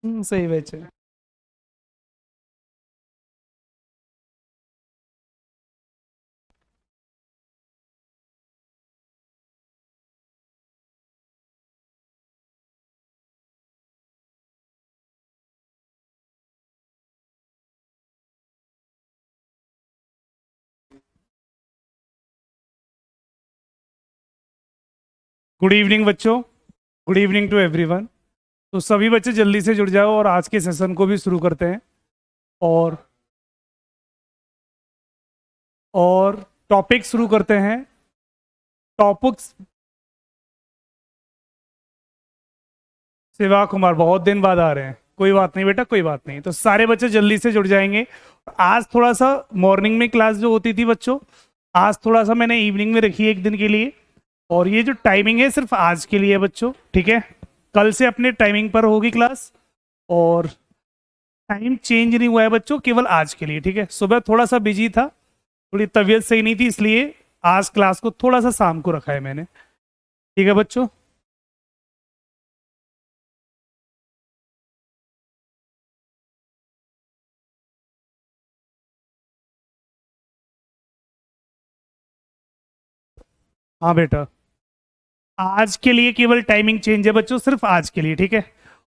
सही बैच है। Good evening बच्चों। Good evening to everyone. तो सभी बच्चे जल्दी से जुड़ जाओ और आज के सेशन को भी शुरू करते हैं। और और टॉपिक शुरू करते हैं। टॉपिक्स। शिवा कुमार बहुत दिन बाद आ रहे हैं। कोई बात नहीं बेटा, कोई बात नहीं। तो सारे बच्चे जल्दी से जुड़ जाएंगे। आज थोड़ा सा मॉर्निंग में क्लास जो होती थी बच्चों, आज थोड़ा सा मैंने इवनिंग में रखी है एक दिन के लिए। और ये जो टाइमिंग है सिर्फ आज के लिए है बच्चों, ठीक है। कल से अपने टाइमिंग पर होगी क्लास। और टाइम चेंज नहीं हुआ है बच्चों, केवल आज के लिए, ठीक है। सुबह थोड़ा सा बिजी था, थोड़ी तबीयत सही नहीं थी, इसलिए आज क्लास को थोड़ा सा शाम को रखा है मैंने, ठीक है बच्चों। हाँ बेटा, आज के लिए केवल टाइमिंग चेंज है बच्चों, सिर्फ आज के लिए, ठीक है।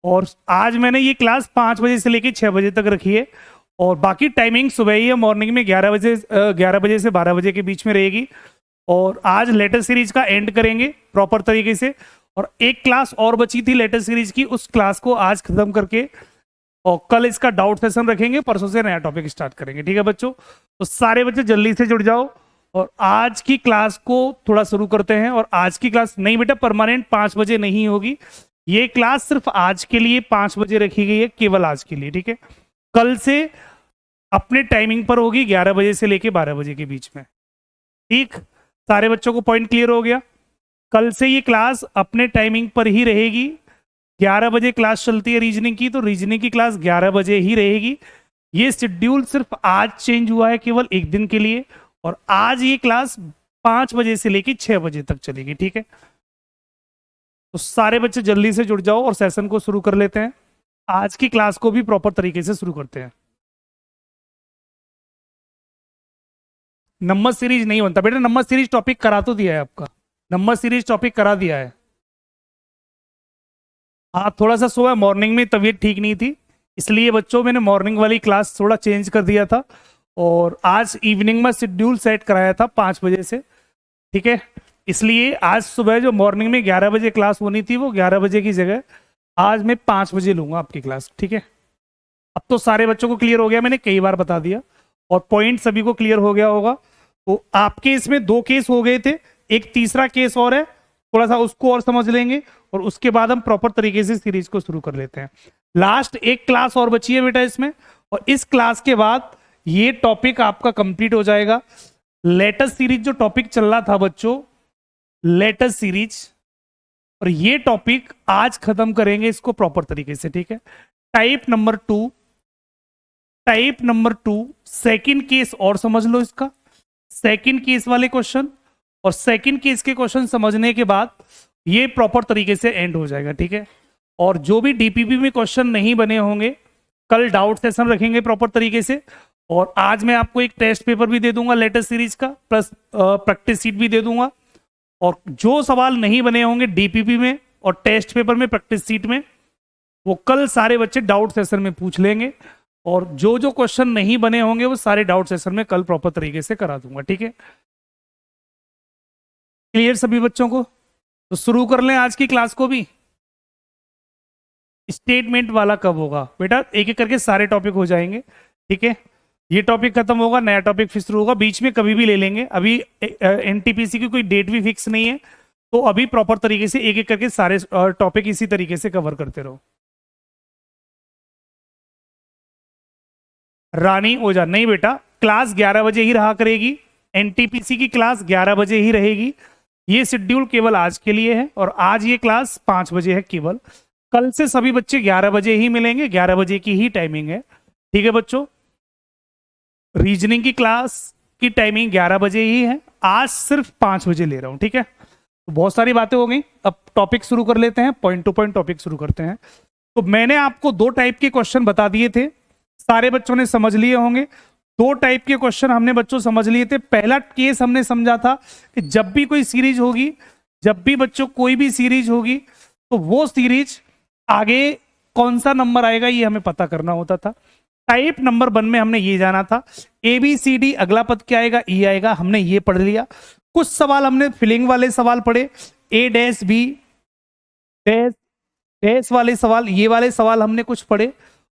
और आज मैंने ये क्लास 5 बजे से लेकर 6 बजे तक रखी है। और बाकी टाइमिंग सुबह ही है, मॉर्निंग में 11 बजे से 12 बजे के बीच में रहेगी। और आज लेटर सीरीज का एंड करेंगे प्रॉपर तरीके से। और एक क्लास और बची थी लेटर सीरीज की, उस क्लास को आज खत्म करके और कल इसका डाउट सेशन रखेंगे, परसों से नया टॉपिक स्टार्ट करेंगे, ठीक है बच्चों। तो सारे बच्चे जल्दी से जुड़ जाओ और आज की क्लास को थोड़ा शुरू करते हैं। और आज की क्लास नहीं बेटा, परमानेंट 5 बजे नहीं होगी। ये क्लास सिर्फ आज के लिए 5 बजे रखी गई है, केवल आज के लिए, ठीक है। कल से अपने टाइमिंग पर होगी, 11 बजे से लेके 12 बजे के बीच में, ठीक। सारे बच्चों को पॉइंट क्लियर हो गया। कल से ये क्लास अपने टाइमिंग पर ही रहेगी। 11 बजे क्लास चलती है रीजनिंग की, तो रीजनिंग की क्लास 11 बजे ही रहेगी। ये शेड्यूल सिर्फ आज चेंज हुआ है, केवल एक दिन के लिए। और आज ये क्लास 5 बजे से लेकर 6 बजे तक चलेगी, ठीक है। तो सारे बच्चे जल्दी से जुड़ जाओ और सेशन को शुरू कर लेते हैं। आज की क्लास को भी प्रॉपर तरीके से शुरू करते हैं। नंबर सीरीज नहीं बनता बेटा, नंबर सीरीज टॉपिक करा तो दिया है आपका। नंबर सीरीज टॉपिक करा दिया है। हाँ, थोड़ा सा सुबह मॉर्निंग में तबीयत ठीक नहीं थी, इसलिए बच्चों मैंने मॉर्निंग वाली क्लास थोड़ा चेंज कर दिया था। और आज इवनिंग में शेड्यूल सेट कराया था 5 बजे से, ठीक है। इसलिए आज सुबह जो मॉर्निंग में 11 बजे क्लास होनी थी, वो 11 बजे की जगह आज मैं 5 बजे लूंगा आपकी क्लास, ठीक है। अब तो सारे बच्चों को क्लियर हो गया, मैंने कई बार बता दिया। और पॉइंट सभी को क्लियर हो गया होगा। तो आपके इसमें 2 केस हो गए थे, एक तीसरा केस और है, थोड़ा सा उसको और समझ लेंगे। और उसके बाद हम प्रॉपर तरीके से सीरीज को शुरू कर लेते हैं। लास्ट एक क्लास और बची है बेटा इसमें, और इस क्लास के बाद ये टॉपिक आपका कंप्लीट हो जाएगा। लेटेस्ट सीरीज जो टॉपिक चल रहा था बच्चों, लेटेस्ट सीरीज, और ये टॉपिक आज खत्म करेंगे इसको प्रॉपर तरीके से, ठीक है। टाइप नंबर 2 सेकंड केस और समझ लो इसका, सेकंड केस वाले क्वेश्चन। और सेकंड केस के क्वेश्चन समझने के बाद ये प्रॉपर तरीके से एंड हो जाएगा, ठीक है। और जो भी डीपीपी में क्वेश्चन नहीं बने होंगे, कल डाउट सेशन रखेंगे प्रॉपर तरीके से। और आज मैं आपको एक टेस्ट पेपर भी दे दूंगा लेटेस्ट सीरीज का, प्लस प्रैक्टिस सीट भी दे दूंगा। और जो सवाल नहीं बने होंगे डीपीपी में और टेस्ट पेपर में, प्रैक्टिस सीट में, वो कल सारे बच्चे डाउट सेशन में पूछ लेंगे। और जो जो क्वेश्चन नहीं बने होंगे वो सारे डाउट सेशन में कल प्रॉपर तरीके से करा दूंगा, ठीक है। क्लियर सभी बच्चों को? तो शुरू कर लें आज की क्लास को भी। स्टेटमेंट वाला कब होगा बेटा? एक एक करके सारे टॉपिक हो जाएंगे, ठीक है। ये टॉपिक खत्म होगा, नया टॉपिक फिर शुरू होगा, बीच में कभी भी ले लेंगे। अभी एनटीपीसी की कोई डेट भी फिक्स नहीं है, तो अभी प्रॉपर तरीके से एक एक करके सारे टॉपिक इसी तरीके से कवर करते रहो। रानी ओझा नहीं बेटा, क्लास 11 बजे ही रहा करेगी। एनटीपीसी की क्लास 11 बजे ही रहेगी। ये शेड्यूल केवल आज के लिए है, और आज ये क्लास 5 बजे है केवल। कल से सभी बच्चे 11 बजे ही मिलेंगे, 11 बजे की ही टाइमिंग है, ठीक है बच्चों। रीजनिंग की क्लास की टाइमिंग 11 बजे ही है, आज सिर्फ 5 बजे ले रहा हूं, ठीक है। तो बहुत सारी बातें हो गई, अब टॉपिक शुरू कर लेते हैं, पॉइंट टू पॉइंट टॉपिक शुरू करते हैं। तो मैंने आपको दो टाइप के क्वेश्चन बता दिए थे, सारे बच्चों ने समझ लिए होंगे। दो टाइप के क्वेश्चन हमने बच्चों समझ लिए थे। पहला केस हमने समझा था कि जब भी कोई सीरीज होगी, जब भी बच्चों कोई भी सीरीज होगी, तो वो सीरीज आगे कौन सा नंबर आएगा ये हमें पता करना होता था। टाइप नंबर 1 में हमने ये जाना था ए बी सी डी, अगला पद क्या आएगा, ई आएगा, हमने ये पढ़ लिया। कुछ सवाल हमने फिलिंग वाले सवाल पढ़े, ए डैश बी डैश डैश वाले सवाल, ये वाले सवाल हमने कुछ पढ़े,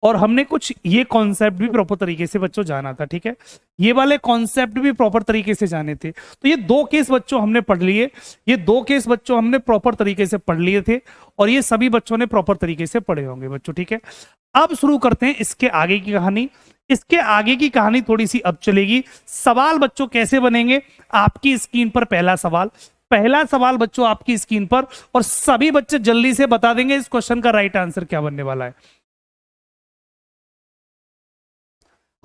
और हमने कुछ ये कॉन्सेप्ट भी प्रॉपर तरीके से बच्चों जाना था। ठीक है, ये वाले कॉन्सेप्ट भी प्रॉपर तरीके से जाने थे। तो ये दो केस बच्चों हमने पढ़ लिए, ये दो केस बच्चों हमने प्रॉपर तरीके से पढ़ लिए थे, और ये सभी बच्चों ने प्रॉपर तरीके से पढ़े होंगे बच्चों। ठीक है, अब शुरू करते हैं इसके आगे की कहानी। इसके आगे की कहानी थोड़ी सी अब चलेगी। सवाल बच्चों कैसे बनेंगे, आपकी स्क्रीन पर पहला सवाल बच्चों आपकी स्क्रीन पर, और सभी बच्चे जल्दी से बता देंगे इस क्वेश्चन का राइट आंसर क्या बनने वाला है।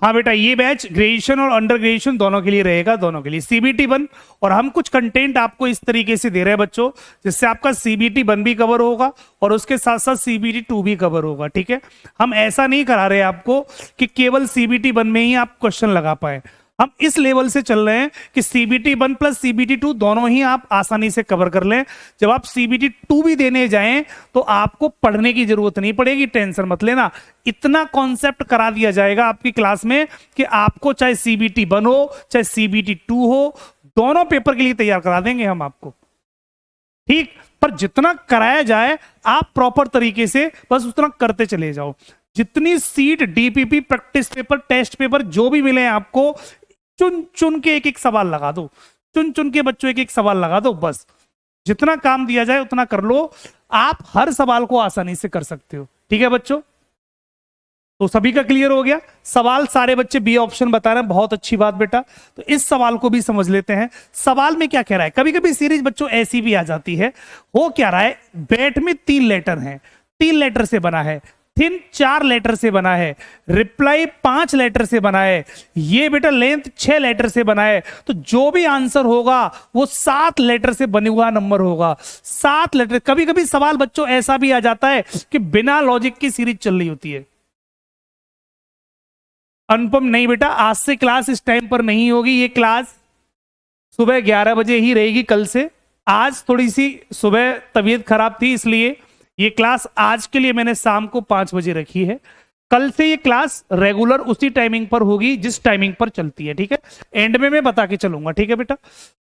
हाँ बेटा, ये बैच ग्रेजुएशन और अंडर ग्रेजुएशन दोनों के लिए रहेगा, दोनों के लिए सीबीटी 1। और हम कुछ कंटेंट आपको इस तरीके से दे रहे हैं बच्चों, जिससे आपका सीबीटी 1 भी कवर होगा और उसके साथ साथ सीबीटी 2 भी कवर होगा। ठीक है, हम ऐसा नहीं करा रहे आपको कि केवल सीबीटी 1 में ही आप क्वेश्चन लगा पाए। हम इस लेवल से चल रहे हैं कि सीबीटी 1 प्लस सीबीटी 2 दोनों ही आप आसानी से कवर कर लें। जब आप सीबीटी 2 भी देने जाएं तो आपको पढ़ने की जरूरत नहीं पड़ेगी, टेंशन मत लेना। इतना कॉन्सेप्ट करा दिया जाएगा आपकी क्लास में कि आपको चाहे सीबीटी 1 हो चाहे सीबीटी 2 हो, दोनों पेपर के लिए तैयार करा देंगे हम आपको। ठीक, पर जितना कराया जाए आप प्रॉपर तरीके से बस उतना करते चले जाओ। जितनी seat, DPP, practice paper, test paper जो भी मिले आपको, चुन चुन के एक एक सवाल लगा दो, चुन चुन के बच्चों एक एक सवाल लगा दो। बस जितना काम दिया जाए उतना कर लो, आप हर सवाल को आसानी से कर सकते हो। ठीक है बच्चों, तो सभी का क्लियर हो गया। सवाल सारे बच्चे बी ऑप्शन बता रहे हैं, बहुत अच्छी बात बेटा। तो इस सवाल को भी समझ लेते हैं। सवाल में क्या कह रहा है, कभी कभी सीरीज बच्चों ऐसी भी आ जाती है। वो क्या रहा है, बैट में 3 लेटर हैं, 3 लेटर से बना है, थिन 4 लेटर से बना है, रिप्लाई 5 लेटर से बना है, ये बेटा लेंथ 6 लेटर से बना है। तो जो भी आंसर होगा वो 7 लेटर से बने हुआ नंबर होगा, 7 लेटर। कभी कभी सवाल बच्चों ऐसा भी आ जाता है कि बिना लॉजिक की सीरीज चल रही होती है। अनुपम नहीं बेटा, आज से क्लास इस टाइम पर नहीं होगी, ये क्लास सुबह 11 बजे ही रहेगी कल से। आज थोड़ी सी सुबह तबीयत खराब थी, इसलिए ये क्लास आज के लिए मैंने शाम को 5 बजे रखी है। कल से ये क्लास रेगुलर उसी टाइमिंग पर होगी जिस टाइमिंग पर चलती है। ठीक है, एंड में मैं बता के चलूंगा। ठीक है बेटा,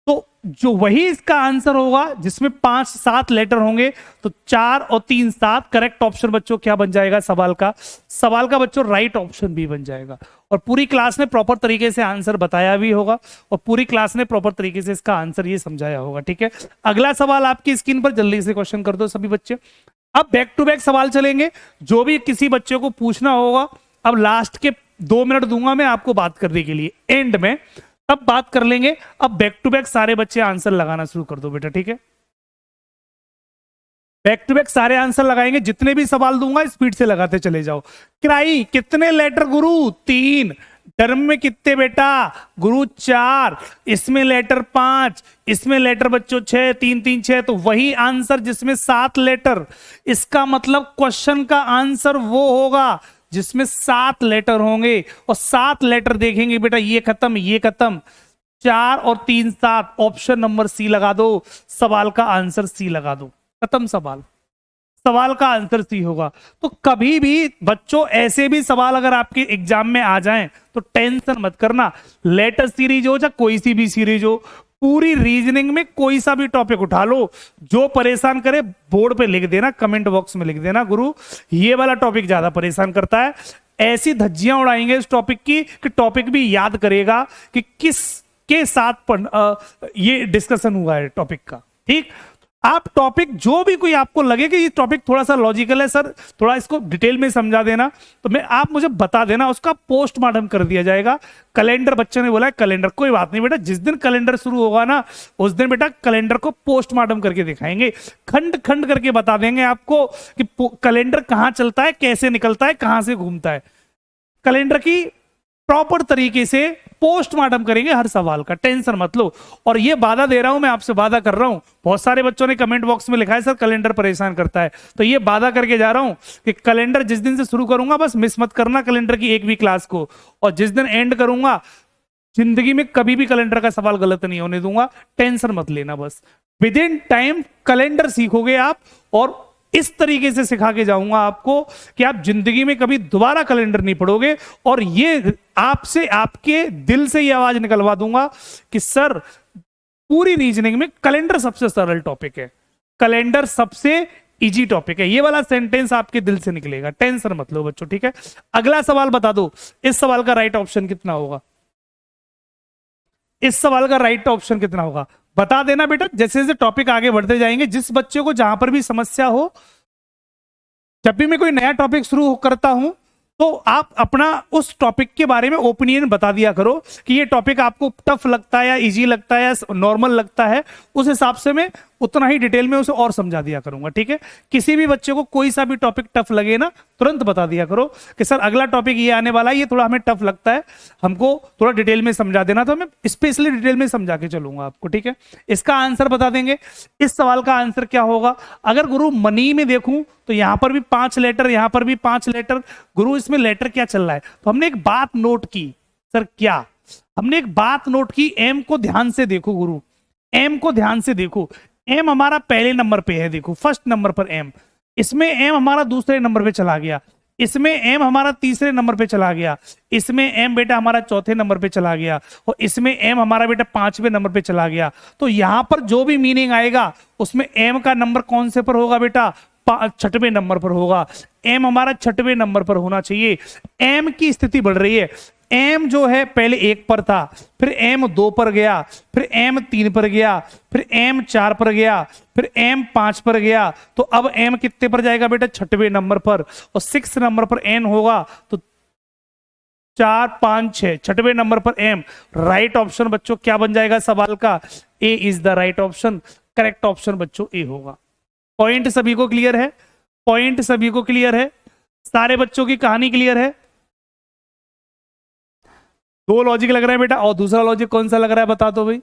तो जो वही इसका आंसर होगा जिसमें 5-7 लेटर होंगे, तो 4 और 3 7 करेक्ट ऑप्शन बच्चों क्या बन जाएगा, सवाल का बच्चों राइट ऑप्शन भी बन जाएगा। और पूरी क्लास ने प्रॉपर तरीके से आंसर बताया भी होगा, और पूरी क्लास ने प्रॉपर तरीके से इसका आंसर ये समझाया होगा। ठीक है, अगला सवाल आपकी स्क्रीन पर, जल्दी से क्वेश्चन कर दो सभी बच्चे। अब बैक टू बैक सवाल चलेंगे, जो भी किसी बच्चे को पूछना होगा। अब लास्ट के 2 मिनट दूंगा मैं आपको बात करने के लिए, एंड में तब बात कर लेंगे। अब बैक टू बैक सारे बच्चे आंसर लगाना शुरू कर दो बेटा। ठीक है, बैक टू बैक सारे आंसर लगाएंगे, जितने भी सवाल दूंगा स्पीड से लगाते चले जाओ। क्राई कितने लेटर गुरु, 3। टर्म में कितने बेटा गुरु, 4। इसमें लेटर 5, इसमें लेटर बच्चों 6, 3 3 6, तो वही आंसर जिसमें 7 लेटर। इसका मतलब क्वेश्चन का आंसर वो होगा जिसमें 7 लेटर होंगे, और 7 लेटर देखेंगे बेटा, ये खत्म ये खत्म, 4 और 3 7, ऑप्शन नंबर सी लगा दो, सवाल का आंसर सी लगा दो, खत्म सवाल का आंसर सी होगा। तो कभी भी बच्चों ऐसे भी सवाल अगर आपके एग्जाम में आ जाएं तो टेंशन मत करना। लेटर सीरीज हो चाहे कोई सी भी सीरीज हो, पूरी रीजनिंग में कोई सा भी टॉपिक उठा लो, जो परेशान करे बोर्ड पे लिख देना, कमेंट बॉक्स में लिख देना, गुरु ये वाला टॉपिक ज्यादा परेशान करता है। ऐसी धज्जियां उड़ाएंगे इस टॉपिक की कि टॉपिक भी याद करेगा कि किस के साथ ये डिस्कशन हुआ है टॉपिक का। ठीक, आप टॉपिक जो भी कोई आपको लगे कि ये टॉपिक थोड़ा सा लॉजिकल है सर, थोड़ा इसको डिटेल में समझा देना, तो मैं आप मुझे बता देना, उसका पोस्टमार्टम कर दिया जाएगा। कैलेंडर बच्चे ने बोला है कैलेंडर, कोई बात नहीं बेटा, जिस दिन कैलेंडर शुरू होगा ना उस दिन बेटा कैलेंडर को पोस्टमार्टम करके दिखाएंगे, खंड खंड करके बता देंगे आपको कि कैलेंडर कहाँ चलता है, कैसे निकलता है, कहाँ से घूमता है। कैलेंडर की प्रॉपर तरीके से पोस्टमार्टम करेंगे हर सवाल का, टेंशन मत लो। और ये वादा दे रहा हूं, मैं आपसे वादा कर रहा हूं, बहुत सारे बच्चों ने कमेंट बॉक्स में लिखा है सर कैलेंडर परेशान करता है, तो ये वादा करके जा रहा हूं कि कैलेंडर जिस दिन से शुरू करूंगा बस मिस मत करना कैलेंडर की एक भी क्लास को, और जिस दिन एंड करूंगा जिंदगी में कभी भी कैलेंडर का सवाल गलत नहीं होने दूंगा, टेंशन मत लेना। बस विद इन टाइम कैलेंडर सीखोगे आप, और इस तरीके से सिखा के जाऊंगा आपको कि आप जिंदगी में कभी दोबारा कैलेंडर नहीं पढ़ोगे। और ये आपसे, आपके दिल से ये आवाज निकलवा दूंगा कि सर पूरी रीजनिंग में कैलेंडर सबसे सरल टॉपिक है, कैलेंडर सबसे इजी टॉपिक है। ये वाला सेंटेंस आपके दिल से निकलेगा, टेंशन मत लो बच्चों, ठीक है। अगला सवाल बता दो, इस सवाल का राइट ऑप्शन कितना होगा? इस सवाल का राइट ऑप्शन कितना होगा बता देना बेटा। जैसे जैसे टॉपिक आगे बढ़ते जाएंगे, जिस बच्चे को जहां पर भी समस्या हो, जब भी मैं कोई नया टॉपिक शुरू करता हूं तो आप अपना उस टॉपिक के बारे में ओपिनियन बता दिया करो कि ये टॉपिक आपको टफ लगता है या इजी लगता है या नॉर्मल लगता है, उस हिसाब से मैं उतना ही डिटेल में उसे और समझा दिया करूंगा, ठीक है। किसी भी बच्चे को कोई सा भी टॉपिक टफ लगे ना, तुरंत बता दिया करो कि सर अगला टॉपिक ये आने वाला है, ये थोड़ा हमें टफ लगता है, हमको थोड़ा डिटेल में समझा देना, तो मैं स्पेशली डिटेल में समझा के चलूंगा आपको, ठीक है। इसका आंसर बता देंगे। इस सवाल का आंसर क्या होगा? अगर गुरु मनी में देखूं तो यहां पर भी 5 लेटर, यहां पर भी 5 लेटर। गुरु इसमें लेटर क्या चल रहा है? तो हमने एक बात नोट की, सर क्या? हमने एक बात नोट की, एम को ध्यान से देखो गुरु, एम को ध्यान से देखो। एम हमारा पहले नंबर पे है, देखो फर्स्ट नंबर पर एम, इसमें एम हमारा दूसरे नंबर पे चला गया, इसमें एम हमारा तीसरे नंबर पे चला गया, इसमें एम बेटा हमारा चौथे नंबर पे चला गया, और इसमें एम हमारा बेटा 5वें नंबर पे चला गया। तो यहां पर जो भी मीनिंग आएगा उसमें एम का नंबर कौन से पर होगा बेटा? 6वें नंबर पर होगा। एम हमारा 6वें नंबर पर होना चाहिए। एम की स्थिति बढ़ रही है, एम जो है पहले 1 पर था, फिर एम 2 पर गया, फिर एम 3 पर गया, फिर एम 4 पर गया, फिर एम 5 पर गया। तो अब एम कितने पर जाएगा बेटा? 6वें नंबर पर, और 6 नंबर पर एन होगा, तो 4 5 6, 6वें नंबर पर एम। राइट ऑप्शन बच्चों क्या बन जाएगा सवाल का? A is the right option. Correct option बच्चों ए होगा। पॉइंट सभी को क्लियर है? पॉइंट सभी को क्लियर है? सारे बच्चों की कहानी क्लियर है? 2 लॉजिक लग रहा है बेटा, और दूसरा लॉजिक कौन सा लग रहा है बता दो भाई।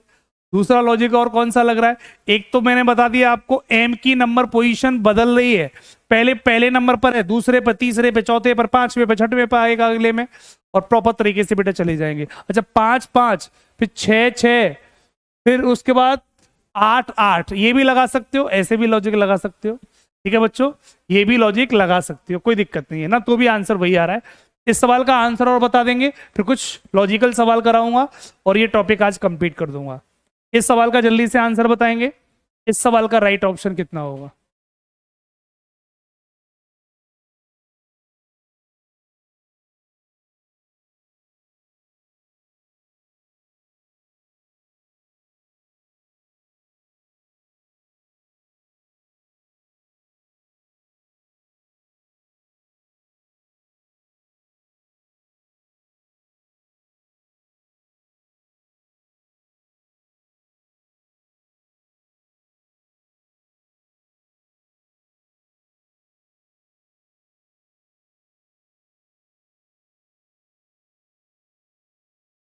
दूसरा लॉजिक और कौन सा लग रहा है? एक तो मैंने बता दिया आपको, एम की नंबर पोजीशन बदल रही है, पहले नंबर पर है, दूसरे पर, तीसरे पे, चौथे पर, 5वें पर, 6वें पर आएगा अगले में, और प्रॉपर तरीके से बेटा चले जाएंगे। अच्छा 5 5, फिर 6 6, फिर उसके बाद 8 8, ये भी लगा सकते हो, ऐसे भी लॉजिक लगा सकते हो, ठीक है बच्चों, ये भी लॉजिक लगा सकते हो, कोई दिक्कत नहीं है ना, तो भी आंसर वही आ रहा है। इस सवाल का आंसर और बता देंगे, फिर कुछ लॉजिकल सवाल कराऊंगा और ये टॉपिक आज कंप्लीट कर दूंगा। इस सवाल का जल्दी से आंसर बताएंगे। इस सवाल का राइट ऑप्शन कितना होगा?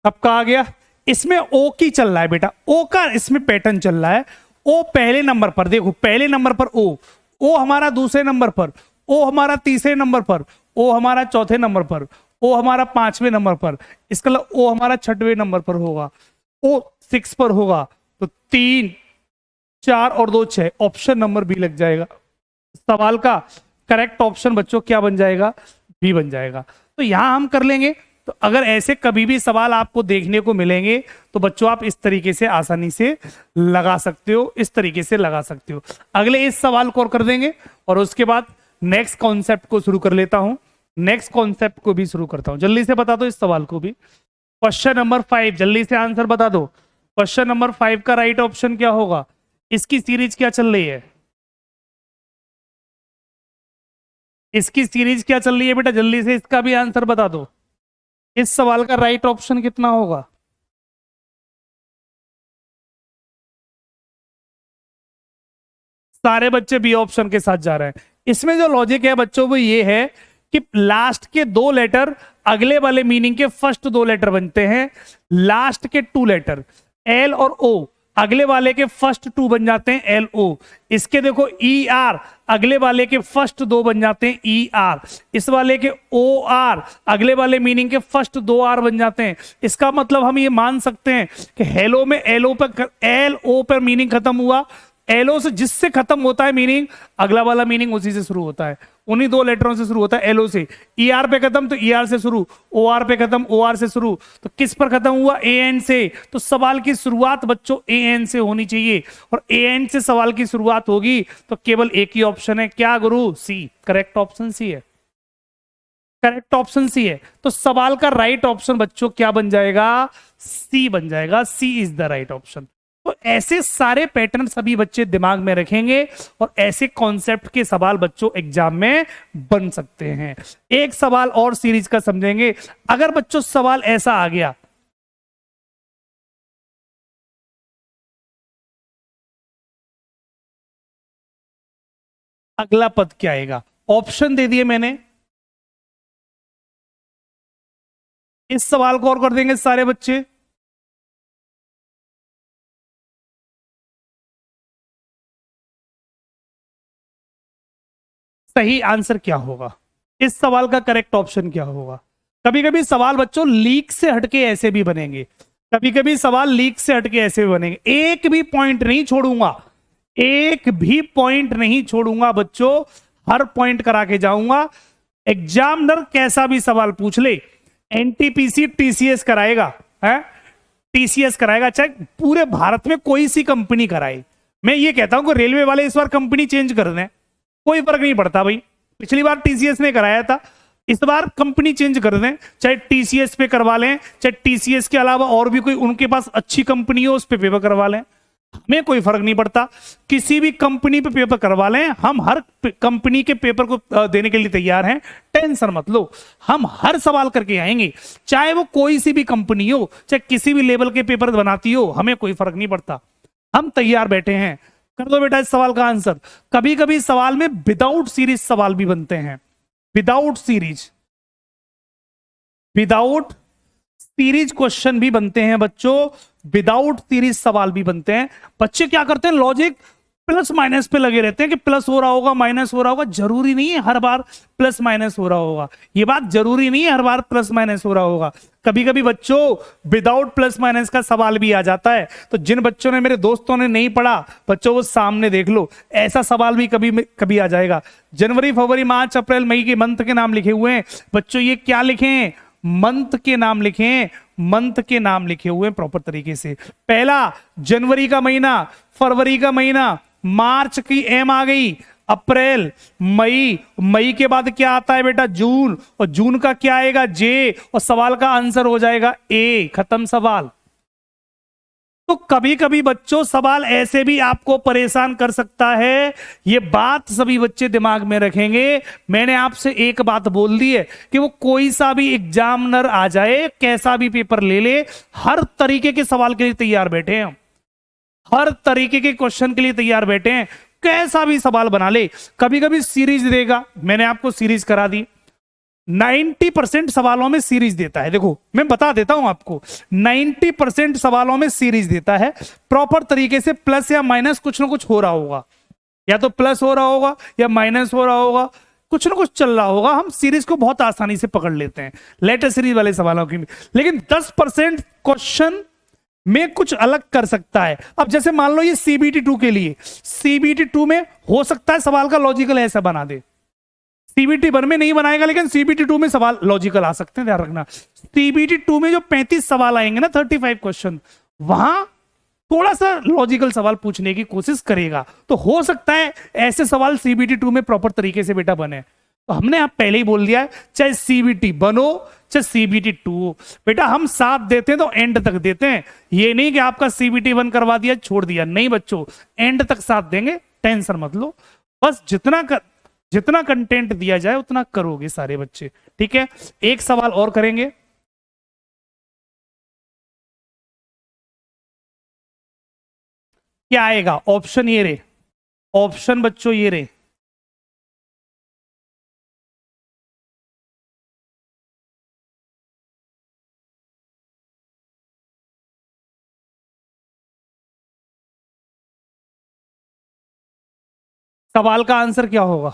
सबका आ गया? इसमें ओ की चल रहा है बेटा, ओ का इसमें पैटर्न चल रहा है। ओ पहले नंबर पर, देखो पहले नंबर पर ओ हमारा दूसरे नंबर पर, ओ हमारा तीसरे नंबर पर, ओ हमारा चौथे नंबर पर, ओ हमारा 5वें नंबर पर, इसका मतलब ओ हमारा 6वें नंबर पर होगा, ओ 6 पर होगा, तो 3 4 और 2 6, ऑप्शन नंबर बी लग जाएगा। सवाल का करेक्ट ऑप्शन बच्चों क्या बन जाएगा? बी बन जाएगा। तो यहां हम कर लेंगे। तो अगर ऐसे कभी भी सवाल आपको देखने को मिलेंगे तो बच्चों आप इस तरीके से आसानी से लगा सकते हो, इस तरीके से लगा सकते हो। अगले इस सवाल को और कर देंगे और उसके बाद नेक्स्ट कॉन्सेप्ट को शुरू कर लेता हूं, नेक्स्ट कॉन्सेप्ट को भी शुरू करता हूं। जल्दी से बता दो इस सवाल को भी। क्वेश्चन नंबर 5, जल्दी से आंसर बता दो। क्वेश्चन नंबर 5 का राइट ऑप्शन क्या होगा? इसकी सीरीज क्या चल रही है? इसकी सीरीज क्या चल रही है बेटा? जल्दी से इसका भी आंसर बता दो। इस सवाल का राइट ऑप्शन कितना होगा? सारे बच्चे बी ऑप्शन के साथ जा रहे हैं। इसमें जो लॉजिक है बच्चों वो ये है कि लास्ट के 2 लेटर अगले वाले मीनिंग के फर्स्ट 2 लेटर बनते हैं, लास्ट के 2 लेटर एल और ओ, अगले वाले के फर्स्ट 2 बन जाते हैं एल ओ। इसके देखो ई आर, अगले वाले के फर्स्ट 2 बन जाते हैं ई आर। इस वाले के ओ आर, अगले वाले मीनिंग के फर्स्ट 2 आर बन जाते हैं। इसका मतलब हम ये मान सकते हैं कि हेलो में एल ओ पर, एल ओ पर मीनिंग खत्म हुआ, एलओ से जिससे खत्म होता है मीनिंग, अगला वाला मीनिंग उसी से शुरू होता है, उन्हीं 2 लेटरों से शुरू होता है एलओ से। ई आर पे खत्म तो ई आर से शुरू, ओ आर पे खत्म ओ आर से शुरू, तो किस पर खत्म हुआ, ए एन से। तो सवाल की शुरुआत बच्चों ए एन से होनी चाहिए, और ए एन से सवाल की शुरुआत होगी तो केवल एक ही ऑप्शन है, क्या गुरु, सी। करेक्ट ऑप्शन सी है, करेक्ट ऑप्शन सी है। तो सवाल का राइट ऑप्शन बच्चों क्या बन जाएगा, सी बन जाएगा, सी इज द राइट ऑप्शन। तो ऐसे सारे पैटर्न सभी बच्चे दिमाग में रखेंगे और ऐसे कॉन्सेप्ट के सवाल बच्चों एग्जाम में बन सकते हैं। एक सवाल और सीरीज का समझेंगे। अगर बच्चों सवाल ऐसा आ गया, अगला पद क्या आएगा, ऑप्शन दे दिए मैंने, इस सवाल को और कर देंगे सारे बच्चे। सही आंसर क्या होगा, इस सवाल का करेक्ट ऑप्शन क्या होगा। कभी कभी सवाल बच्चों लीक से हटके ऐसे भी बनेंगे, कभी कभी सवाल लीक से हटके ऐसे भी बनेंगे। एक भी पॉइंट नहीं छोड़ूंगा, एक भी पॉइंट नहीं छोड़ूंगा बच्चों, हर पॉइंट करा के जाऊंगा। एग्जामिनर कैसा भी सवाल पूछ ले, एनटीपीसी टीसीएस कराएगा, है टीसीएस कराएगा, चाहे पूरे भारत में कोई सी कंपनी कराए। मैं ये कहता हूं कि रेलवे वाले इस बार कंपनी चेंज कर दें, कोई फर्क नहीं पड़ता भाई। पिछली बार टीसीएस ने कराया था, इस बार कंपनी चेंज कर दें, चाहे टीसीएस पे करवा लें, चाहे टीसीएस के अलावा और भी कोई उनके पास अच्छी कंपनी हो उस पे पेपर करवा लें, हमें कोई फर्क नहीं पड़ता। किसी भी कंपनी पे पेपर करवा लें, हम हर कंपनी के पेपर को देने के लिए तैयार हैं, टेंशन मत लो। हम हर सवाल करके आएंगे, चाहे वो कोई सी भी कंपनी हो, चाहे किसी भी लेवल के पेपर बनाती हो, हमें कोई फर्क नहीं पड़ता, हम तैयार बैठे हैं। कर दो बेटा इस सवाल का आंसर। कभी कभी सवाल में विदाउट सीरीज सवाल भी बनते हैं, without series, without series question भी बनते हैं बच्चों, विदाउट सीरीज सवाल भी बनते हैं। बच्चे क्या करते हैं, लॉजिक प्लस माइनस पे लगे रहते हैं कि प्लस हो रहा होगा माइनस हो रहा होगा। जरूरी नहीं है हर बार प्लस माइनस हो रहा होगा, ये बात जरूरी नहीं है हर बार प्लस माइनस हो रहा होगा। कभी कभी बच्चों विदाउट प्लस माइनस का सवाल भी आ जाता है। तो जिन बच्चों ने, मेरे दोस्तों ने नहीं पढ़ा बच्चों, वो सामने देख लो, ऐसा सवाल भी कभी कभी आ जाएगा। जनवरी फरवरी मार्च अप्रैल मई के मंथ के नाम लिखे हुए हैं बच्चों, ये क्या लिखे, मंथ के नाम लिखे, मंथ के नाम लिखे हुए प्रॉपर तरीके से। पहला जनवरी का महीना, फरवरी का महीना, मार्च की एम आ गई, अप्रैल, मई, मई के बाद क्या आता है बेटा, जून, और जून का क्या आएगा, जे, और सवाल का आंसर हो जाएगा ए, खत्म सवाल। तो कभी कभी बच्चों सवाल ऐसे भी आपको परेशान कर सकता है, ये बात सभी बच्चे दिमाग में रखेंगे। मैंने आपसे एक बात बोल दी है कि वो कोई सा भी एग्जामिनर आ जाए, कैसा भी पेपर ले ले, हर तरीके के सवाल के लिए तैयार बैठे हैं, हर तरीके के क्वेश्चन के लिए तैयार बैठे हैं, कैसा भी सवाल बना ले। कभी कभी सीरीज देगा, मैंने आपको सीरीज करा दी, 90% सवालों में सीरीज देता है। देखो मैं बता देता हूं आपको, 90% सवालों में सीरीज देता है, प्रॉपर तरीके से प्लस या माइनस कुछ ना कुछ हो रहा होगा, या तो प्लस हो रहा होगा या माइनस हो रहा होगा, कुछ ना कुछ चल रहा होगा। हम सीरीज को बहुत आसानी से पकड़ लेते हैं लेटर सीरीज वाले सवालों की। लेकिन 10% क्वेश्चन में कुछ अलग कर सकता है। अब जैसे मान लो ये सीबीटी 2 के लिए, सीबीटी 2 में हो सकता है सवाल का लॉजिकल ऐसा बना दे, सीबीटी 1 में नहीं बनाएगा लेकिन सीबीटी 2 में सवाल लॉजिकल आ सकते हैं, ध्यान रखना। सीबीटी 2 में जो 35 सवाल आएंगे ना, 35 क्वेश्चन, वहां थोड़ा सा लॉजिकल सवाल पूछने की कोशिश करेगा। तो हो सकता है ऐसे सवाल सीबीटी 2 में प्रॉपर तरीके से बेटा बने। तो हमने आप पहले ही बोल दिया है, चाहे सीबीटी 1 हो चाहे सीबीटी 2 हो, बेटा हम साथ देते हैं तो एंड तक देते हैं। ये नहीं कि आपका सीबीटी 1 करवा दिया छोड़ दिया, नहीं बच्चों, एंड तक साथ देंगे, टेंशन मत लो। बस जितना कंटेंट दिया जाए उतना करोगे सारे बच्चे, ठीक है। एक सवाल और करेंगे, क्या आएगा, ऑप्शन ये रे, ऑप्शन बच्चों ये रे, सवाल का आंसर क्या होगा?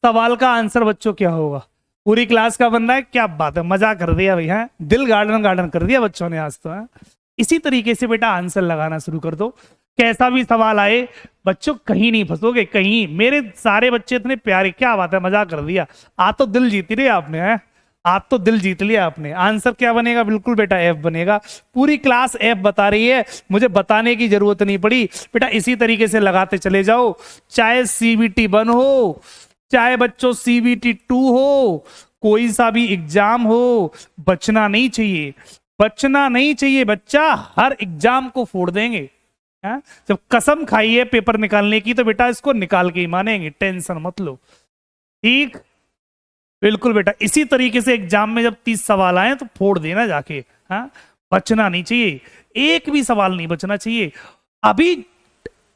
सवाल का आंसर बच्चों क्या होगा? पूरी क्लास का बन रहा है, क्या बात है, मजा कर दिया भैया, दिल गार्डन गार्डन कर दिया बच्चों ने आज तो है? इसी तरीके से बेटा आंसर लगाना शुरू कर दो। कैसा भी सवाल आए बच्चों, कहीं नहीं फंसोगे कहीं। मेरे सारे बच्चे इतने प्यारे, क्या बात है, मजा कर दिया। आज तो दिल जीत लिया आपने, है आज तो दिल जीत लिया आपने। आंसर क्या बनेगा? बिल्कुल बेटा एफ बनेगा। पूरी क्लास एफ बता रही है, मुझे बताने की जरूरत नहीं पड़ी बेटा। इसी तरीके से लगाते चले जाओ, चाहे सीबीटी 1 हो, चाहे बच्चों सीबीटी 2 हो, कोई सा भी एग्जाम हो, बचना नहीं चाहिए, बचना नहीं चाहिए बच्चा। हर एग्जाम को फोड़ देंगे। है? जब कसम खाई है पेपर निकालने की तो बेटा इसको निकाल के ही मानेंगे, टेंशन मत लो। ठीक, बिल्कुल बेटा। इसी तरीके से एग्जाम में जब 30 सवाल आए तो फोड़ देना जाके। हाँ, बचना नहीं चाहिए, एक भी सवाल नहीं बचना चाहिए। अभी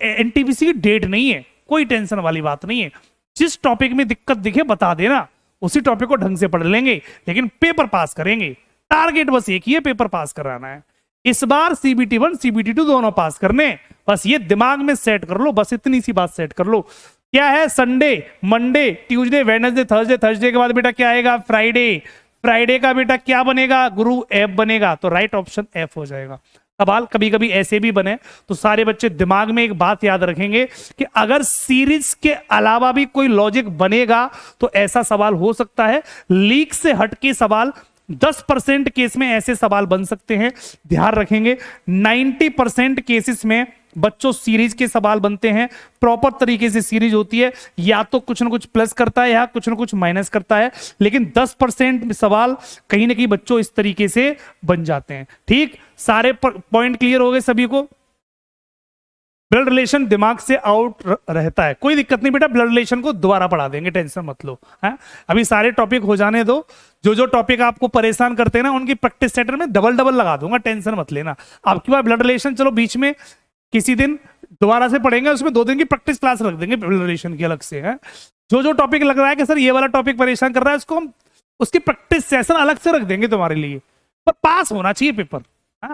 एनटीपीसी की डेट नहीं है, कोई टेंशन वाली बात नहीं है। जिस टॉपिक में दिक्कत दिखे बता देना, उसी टॉपिक को ढंग से पढ़ लेंगे, लेकिन पेपर पास करेंगे। टारगेट बस एक ही है, पेपर पास कराना है। इस बार सीबीटी 1 सीबीटी 2 दोनों पास करने, बस ये दिमाग में सेट कर लो, बस इतनी सी बात सेट कर लो। क्या है? Sunday, Monday, Tuesday, Wednesday, Thursday, Thursday के बाद बेटा क्या आएगा? फ्राइडे। फ्राइडे का बेटा क्या बनेगा? गुरु एफ बनेगा, तो राइट ऑप्शन एफ हो जाएगा। सवाल कभी कभी ऐसे भी बने तो सारे बच्चे दिमाग में एक बात याद रखेंगे कि अगर सीरीज के अलावा भी कोई लॉजिक बनेगा तो ऐसा सवाल हो सकता है। लीक से हटके सवाल 10% केस में ऐसे सवाल बन सकते हैं, ध्यान रखेंगे। 90% केसेस में बच्चों सीरीज के सवाल बनते हैं, प्रॉपर तरीके से सीरीज होती है, या तो कुछ ना कुछ प्लस करता है या कुछ ना कुछ माइनस करता है, लेकिन 10% सवाल कहीं ना कहीं बच्चों इस तरीके से बन जाते हैं। ठीक, सारे पॉइंट क्लियर हो गए सभी को? ब्लड रिलेशन दिमाग से आउट रहता है, कोई दिक्कत नहीं बेटा, ब्लड रिलेशन को दोबारा पढ़ा देंगे, टेंशन मत लो। है? अभी सारे टॉपिक हो जाने दो, जो जो टॉपिक आपको परेशान करते हैं ना उनकी प्रैक्टिस सेटर में डबल डबल लगा दूंगा, टेंशन मत लेना। आपकी बात ब्लड रिलेशन चलो बीच में किसी दिन दोबारा से पढ़ेंगे, उसमें 2 दिन की प्रैक्टिस क्लास रख देंगे ब्लड रिलेशन की अलग से। है? जो जो टॉपिक लग रहा है कि सर ये वाला टॉपिक परेशान कर रहा है, उसको हम उसकी प्रैक्टिस सेशन अलग से रख देंगे तुम्हारे लिए, पर पास होना चाहिए पेपर।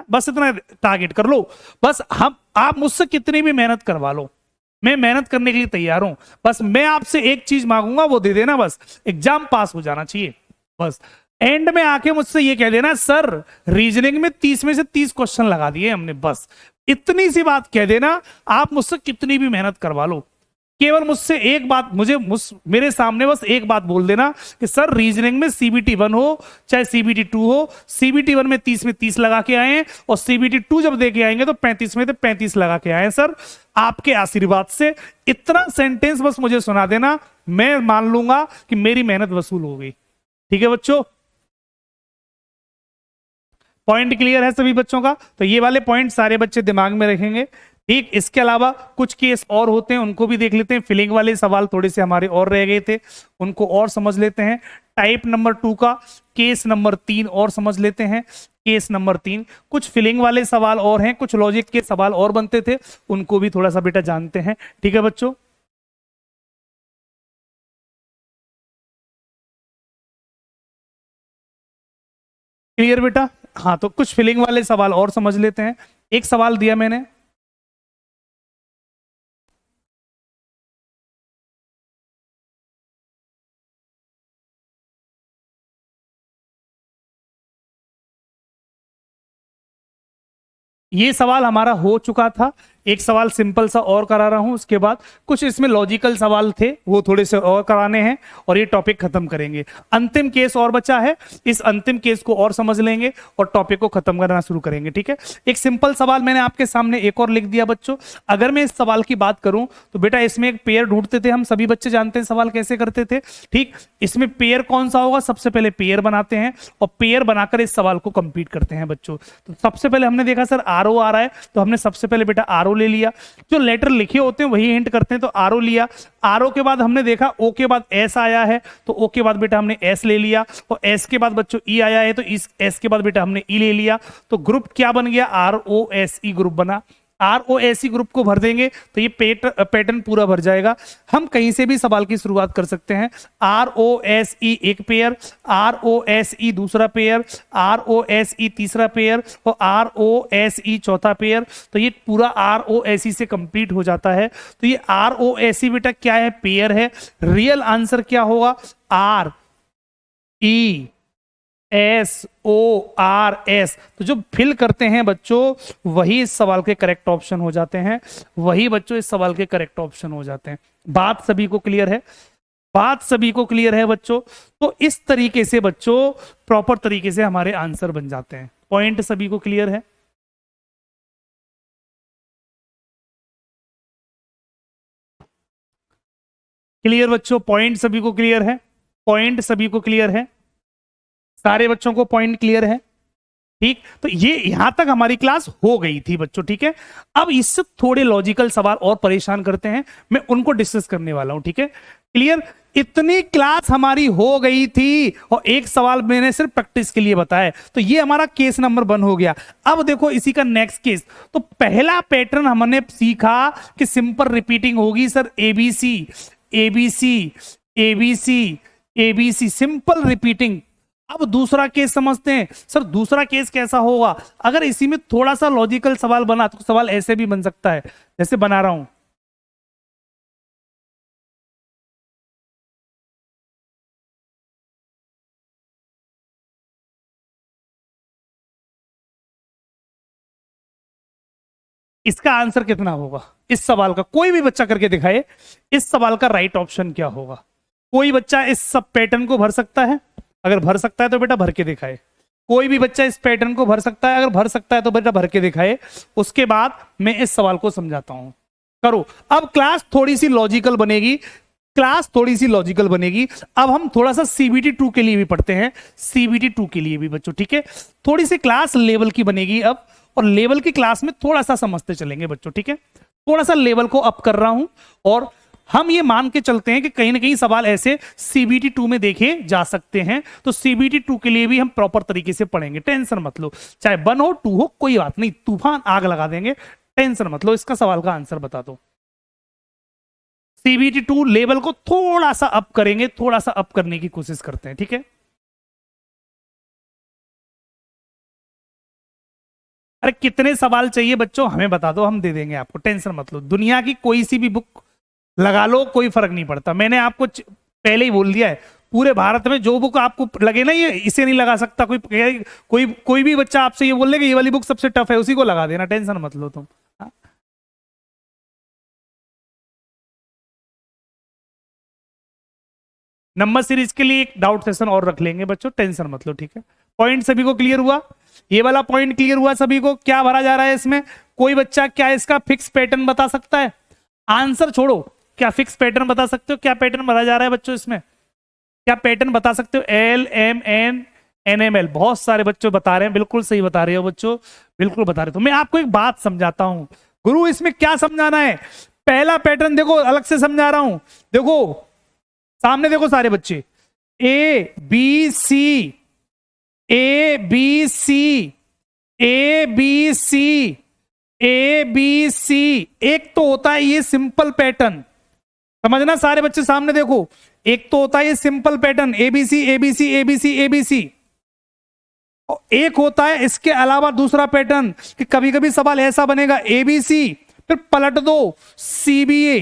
बस इतना टारगेट कर लो। बस हम आप मुझसे कितनी भी मेहनत करवा लो, मैं मेहनत करने के लिए तैयार हूं। बस मैं आपसे एक चीज मांगूंगा, वो दे देना, बस एग्जाम पास हो जाना चाहिए। बस एंड में आके मुझसे ये कह देना सर रीजनिंग में 30 में से 30 क्वेश्चन लगा दिए हमने, बस इतनी सी बात कह देना। आप मुझसे कितनी भी मेहनत करवा लो, केवल मुझसे एक बात, मेरे सामने बस एक बात बोल देना कि सर रीजनिंग में सीबीटी 1 हो चाहे सीबीटी 2 हो, सीबीटी 1 में 30 में 30 लगा के आए और सीबीटी 2 जब दे के आएंगे तो 35 में तो 35 लगा के आए सर, आपके आशीर्वाद से। इतना सेंटेंस बस मुझे सुना देना, मैं मान लूंगा कि मेरी मेहनत वसूल हो गई। ठीक है बच्चों, पॉइंट क्लियर है सभी बच्चों का? तो ये वाले पॉइंट सारे बच्चे दिमाग में रखेंगे। ठीक, इसके अलावा कुछ केस और होते हैं, उनको भी देख लेते हैं। फिलिंग वाले सवाल थोड़े से हमारे और रह गए थे, उनको और समझ लेते हैं। टाइप नंबर 2 का केस नंबर 3 और समझ लेते हैं। केस नंबर 3 कुछ फिलिंग वाले सवाल और हैं, कुछ लॉजिक के सवाल और बनते थे, उनको भी थोड़ा सा बेटा जानते हैं। ठीक है बच्चों, क्लियर बेटा? हाँ, तो कुछ फिलिंग वाले सवाल और समझ लेते हैं। एक सवाल दिया मैंने, ये सवाल हमारा हो चुका था। एक सवाल सिंपल सा और करा रहा हूं, उसके बाद कुछ इसमें लॉजिकल सवाल थे, वो थोड़े से और कराने हैं और ये टॉपिक खत्म करेंगे। अंतिम केस और बचा है, इस अंतिम केस को और समझ लेंगे और टॉपिक को खत्म करना शुरू करेंगे। ठीक है, एक सिंपल सवाल मैंने आपके सामने एक और लिख दिया बच्चों। अगर मैं इस सवाल की बात करूं तो बेटा इसमें एक पेयर ढूंढते थे हम, सभी बच्चे जानते हैं सवाल कैसे करते थे। ठीक, इसमें पेयर कौन सा होगा? सबसे पहले पेयर बनाते हैं और पेयर बनाकर इस सवाल को कंप्लीट करते हैं बच्चों। तो सबसे पहले हमने देखा सर आरओ आ रहा है, तो हमने सबसे पहले बेटा आरओ ले लिया, जो लेटर लिखे होते हैं वही हिंट करते हैं, तो आरओ लिया। आरओ के बाद हमने देखा ओ के बाद एस आया है, तो ओ के बाद बेटा हमने एस ले लिया, और एस के बाद बच्चों ई आया है, तो इस एस के बाद बेटा हमने ई ले लिया। तो ग्रुप क्या बन गया? R O S E group बना। ROSE ग्रुप को भर देंगे तो ये पैटर्न पूरा भर जाएगा। हम कहीं से भी सवाल की शुरुआत कर सकते हैं। ROSE एक पेयर, ROSE दूसरा पेयर, ROSE तीसरा पेयर और ROSE चौथा पेयर। तो ये पूरा ROSE से कंप्लीट हो जाता है। तो ये ROSE बेटा क्या है? पेयर है। रियल आंसर क्या होगा? RESORS। तो जो फिल करते हैं बच्चों वही इस सवाल के करेक्ट ऑप्शन हो जाते हैं, वही बच्चों इस सवाल के करेक्ट ऑप्शन हो जाते हैं। बात सभी को क्लियर है? बात सभी को क्लियर है बच्चों? तो इस तरीके से बच्चों प्रॉपर तरीके से हमारे आंसर बन जाते हैं। पॉइंट सभी को क्लियर है? क्लियर बच्चों? पॉइंट सभी को क्लियर है? पॉइंट सभी को क्लियर है? सारे बच्चों को पॉइंट क्लियर है? ठीक, तो ये यहां तक हमारी क्लास हो गई थी बच्चों। ठीक है, अब इससे थोड़े लॉजिकल सवाल और परेशान करते हैं, मैं उनको डिस्कस करने वाला हूं। ठीक है, क्लियर? इतनी क्लास हमारी हो गई थी और एक सवाल मैंने सिर्फ प्रैक्टिस के लिए बताया। तो ये हमारा केस नंबर 1 हो गया। अब देखो इसी का नेक्स्ट केस। तो पहला पैटर्न हमने सीखा कि सिंपल रिपीटिंग होगी sir, ABC ABC ABC ABC, simple repeating. अब दूसरा केस समझते हैं। सर दूसरा केस कैसा होगा? अगर इसी में थोड़ा सा लॉजिकल सवाल बना तो सवाल ऐसे भी बन सकता है जैसे बना रहा हूं। इसका आंसर कितना होगा इस सवाल का? कोई भी बच्चा करके दिखाए इस सवाल का राइट ऑप्शन क्या होगा। कोई बच्चा इस सब पैटर्न को भर सकता है? अगर भर सकता है तो बेटा भर के दिखाए। कोई भी बच्चा इस पैटर्न को भर सकता है? अगर भर सकता है तो बेटा भर के दिखाए। उसके बाद मैं इस सवाल को समझाता हूं। करो। अब क्लास थोड़ी सी लॉजिकल बनेगी, क्लास थोड़ी सी लॉजिकल बनेगी। अब हम थोड़ा सा CBT 2 के लिए भी पढ़ते हैं, CBT 2 के लिए भी बच्चों। ठीक है, थोड़ी सी क्लास लेवल की बनेगी अब, और लेवल की क्लास में थोड़ा सा समझते चलेंगे बच्चों। ठीक है, थोड़ा सा लेवल को अप कर रहा हूं और हम ये मान के चलते हैं कि कहीं ना कहीं सवाल ऐसे CBT 2 में देखे जा सकते हैं। तो CBT 2 के लिए भी हम प्रॉपर तरीके से पढ़ेंगे, टेंशन मत लो। चाहे 1 हो 2 हो कोई बात नहीं, तूफान आग लगा देंगे, टेंशन मत लो। इसका सवाल का आंसर बता दो। CBT 2 लेवल को थोड़ा सा अप करेंगे, थोड़ा सा अप करने की कोशिश करते हैं। ठीक है, अरे कितने सवाल चाहिए बच्चों हमें बता दो, हम दे देंगे आपको, टेंशन मत लो। दुनिया की कोई सी भी बुक लगा लो, कोई फर्क नहीं पड़ता। मैंने आपको पहले ही बोल दिया है, पूरे भारत में जो बुक आपको लगे ना ये इसे नहीं लगा सकता कोई, कोई भी बच्चा आपसे ये बोल ले कि ये वाली बुक सबसे टफ है, उसी को लगा देना, टेंशन मत लो तुम। हाँ? नंबर सीरीज के लिए एक डाउट सेशन और रख लेंगे बच्चों, टेंशन मत लो। ठीक है, पॉइंट सभी को क्लियर हुआ? ये वाला पॉइंट क्लियर हुआ सभी को? क्या भरा जा रहा है इसमें? कोई बच्चा क्या इसका फिक्स पैटर्न बता सकता है? आंसर छोड़ो, क्या फिक्स पैटर्न बता सकते हो? क्या पैटर्न भरा जा रहा है बच्चों इसमें? क्या पैटर्न बता सकते हो? LMNNML, बहुत सारे बच्चों बता रहे हैं, बिल्कुल सही बता रहे हो बच्चों, बिल्कुल बता रहे हो। तो मैं आपको एक बात समझाता हूं। गुरु इसमें क्या समझाना है? पहला पैटर्न देखो, अलग से समझा रहा हूं। देखो सामने देखो सारे बच्चे, ABC ABC ABC ABC, एक तो होता है ये सिंपल पैटर्न, समझना सारे बच्चे सामने देखो। एक तो होता है ये simple pattern ABC ABC ABC ABC, और एक होता है इसके अलावा दूसरा पैटर्न कि कभी कभी सवाल ऐसा बनेगा ABC फिर पलट दो CBA।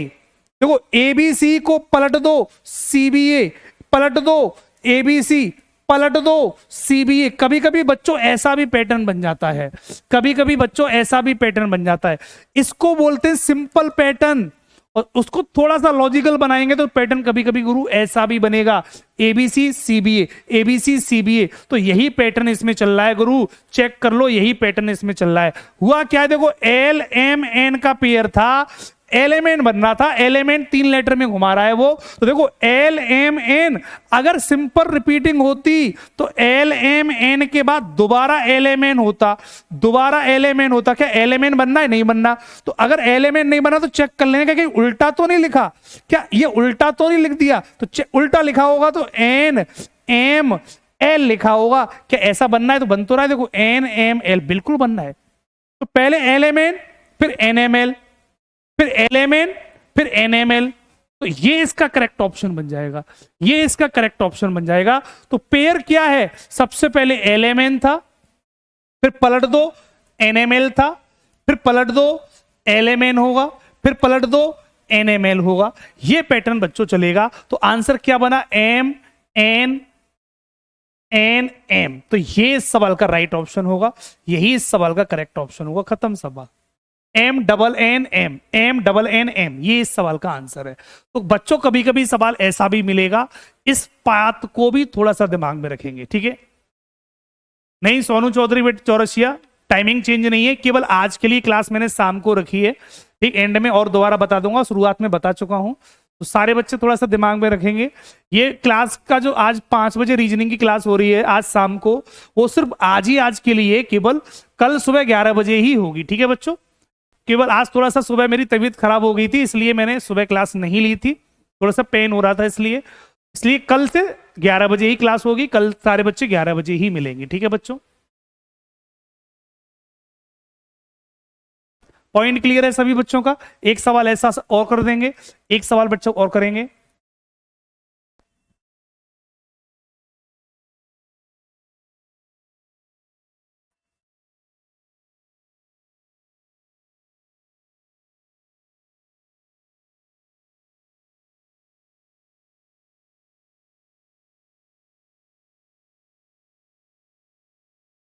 देखो ABC को पलट दो CBA, पलट दो ABC, पलट दो CBA। कभी कभी बच्चों ऐसा भी पैटर्न बन जाता है, कभी कभी बच्चों ऐसा भी पैटर्न बन जाता है। इसको बोलते हैं सिंपल पैटर्न, और उसको थोड़ा सा लॉजिकल बनाएंगे तो पैटर्न कभी कभी गुरु ऐसा भी बनेगा, ABC CBA ABC CBA। तो यही पैटर्न इसमें चल रहा है गुरु, चेक कर लो, यही पैटर्न इसमें चल रहा है। हुआ क्या है देखो, LMN का पेयर था, एलिमेंट बन रहा था, एलिमेंट 3 लेटर में घुमा रहा है वो। तो देखो LMN अगर सिंपल रिपीटिंग होती तो LMN के बाद दोबारा LMN होता, दोबारा LMN होता। क्या LMN बनना है? नहीं बनना। तो अगर LMN नहीं बना तो चेक कर लेंगे कि उल्टा तो नहीं लिखा, क्या ये उल्टा तो नहीं लिख दिया? तो उल्टा लिखा होगा तो NML लिखा होगा। क्या ऐसा बनना है? तो बन तो रहा है, देखो NML बिल्कुल बनना है। तो पहले LMN फिर NML, फिर LMN, फिर NML। तो ये इसका करेक्ट ऑप्शन बन जाएगा, ये इसका करेक्ट ऑप्शन बन जाएगा। तो पेयर क्या है, सबसे पहले LMN था, फिर पलट दो NML था, फिर पलट दो LMN होगा, फिर पलट दो NML होगा। ये पैटर्न बच्चों चलेगा। तो आंसर क्या बना, MNNM। तो ये इस सवाल का राइट ऑप्शन होगा, यही इस सवाल का करेक्ट ऑप्शन होगा। खत्म सवाल। M NNM, ये इस सवाल का आंसर है। तो बच्चों कभी कभी सवाल ऐसा भी मिलेगा, इस बात को भी थोड़ा सा दिमाग में रखेंगे, ठीक है। नहीं सोनू चौधरी बेट चौरसिया, टाइमिंग चेंज नहीं है, केवल आज के लिए क्लास मैंने शाम को रखी है, ठीक। एंड में और दोबारा बता दूंगा, शुरुआत में बता चुका हूं। तो सारे बच्चे थोड़ा सा दिमाग में रखेंगे, ये क्लास का जो आज 5 बजे रीजनिंग की क्लास हो रही है आज शाम को, वो सिर्फ आज ही आज के लिए, केवल कल सुबह 11 बजे ही होगी, ठीक है बच्चों। केवल आज थोड़ा सा सुबह मेरी तबीयत खराब हो गई थी, इसलिए मैंने सुबह क्लास नहीं ली थी, थोड़ा सा पेन हो रहा था, इसलिए इसलिए कल से 11 बजे ही क्लास होगी, कल सारे बच्चे 11 बजे ही मिलेंगे, ठीक है बच्चों। पॉइंट क्लियर है सभी बच्चों का। एक सवाल ऐसा और कर देंगे, एक सवाल बच्चों और करेंगे।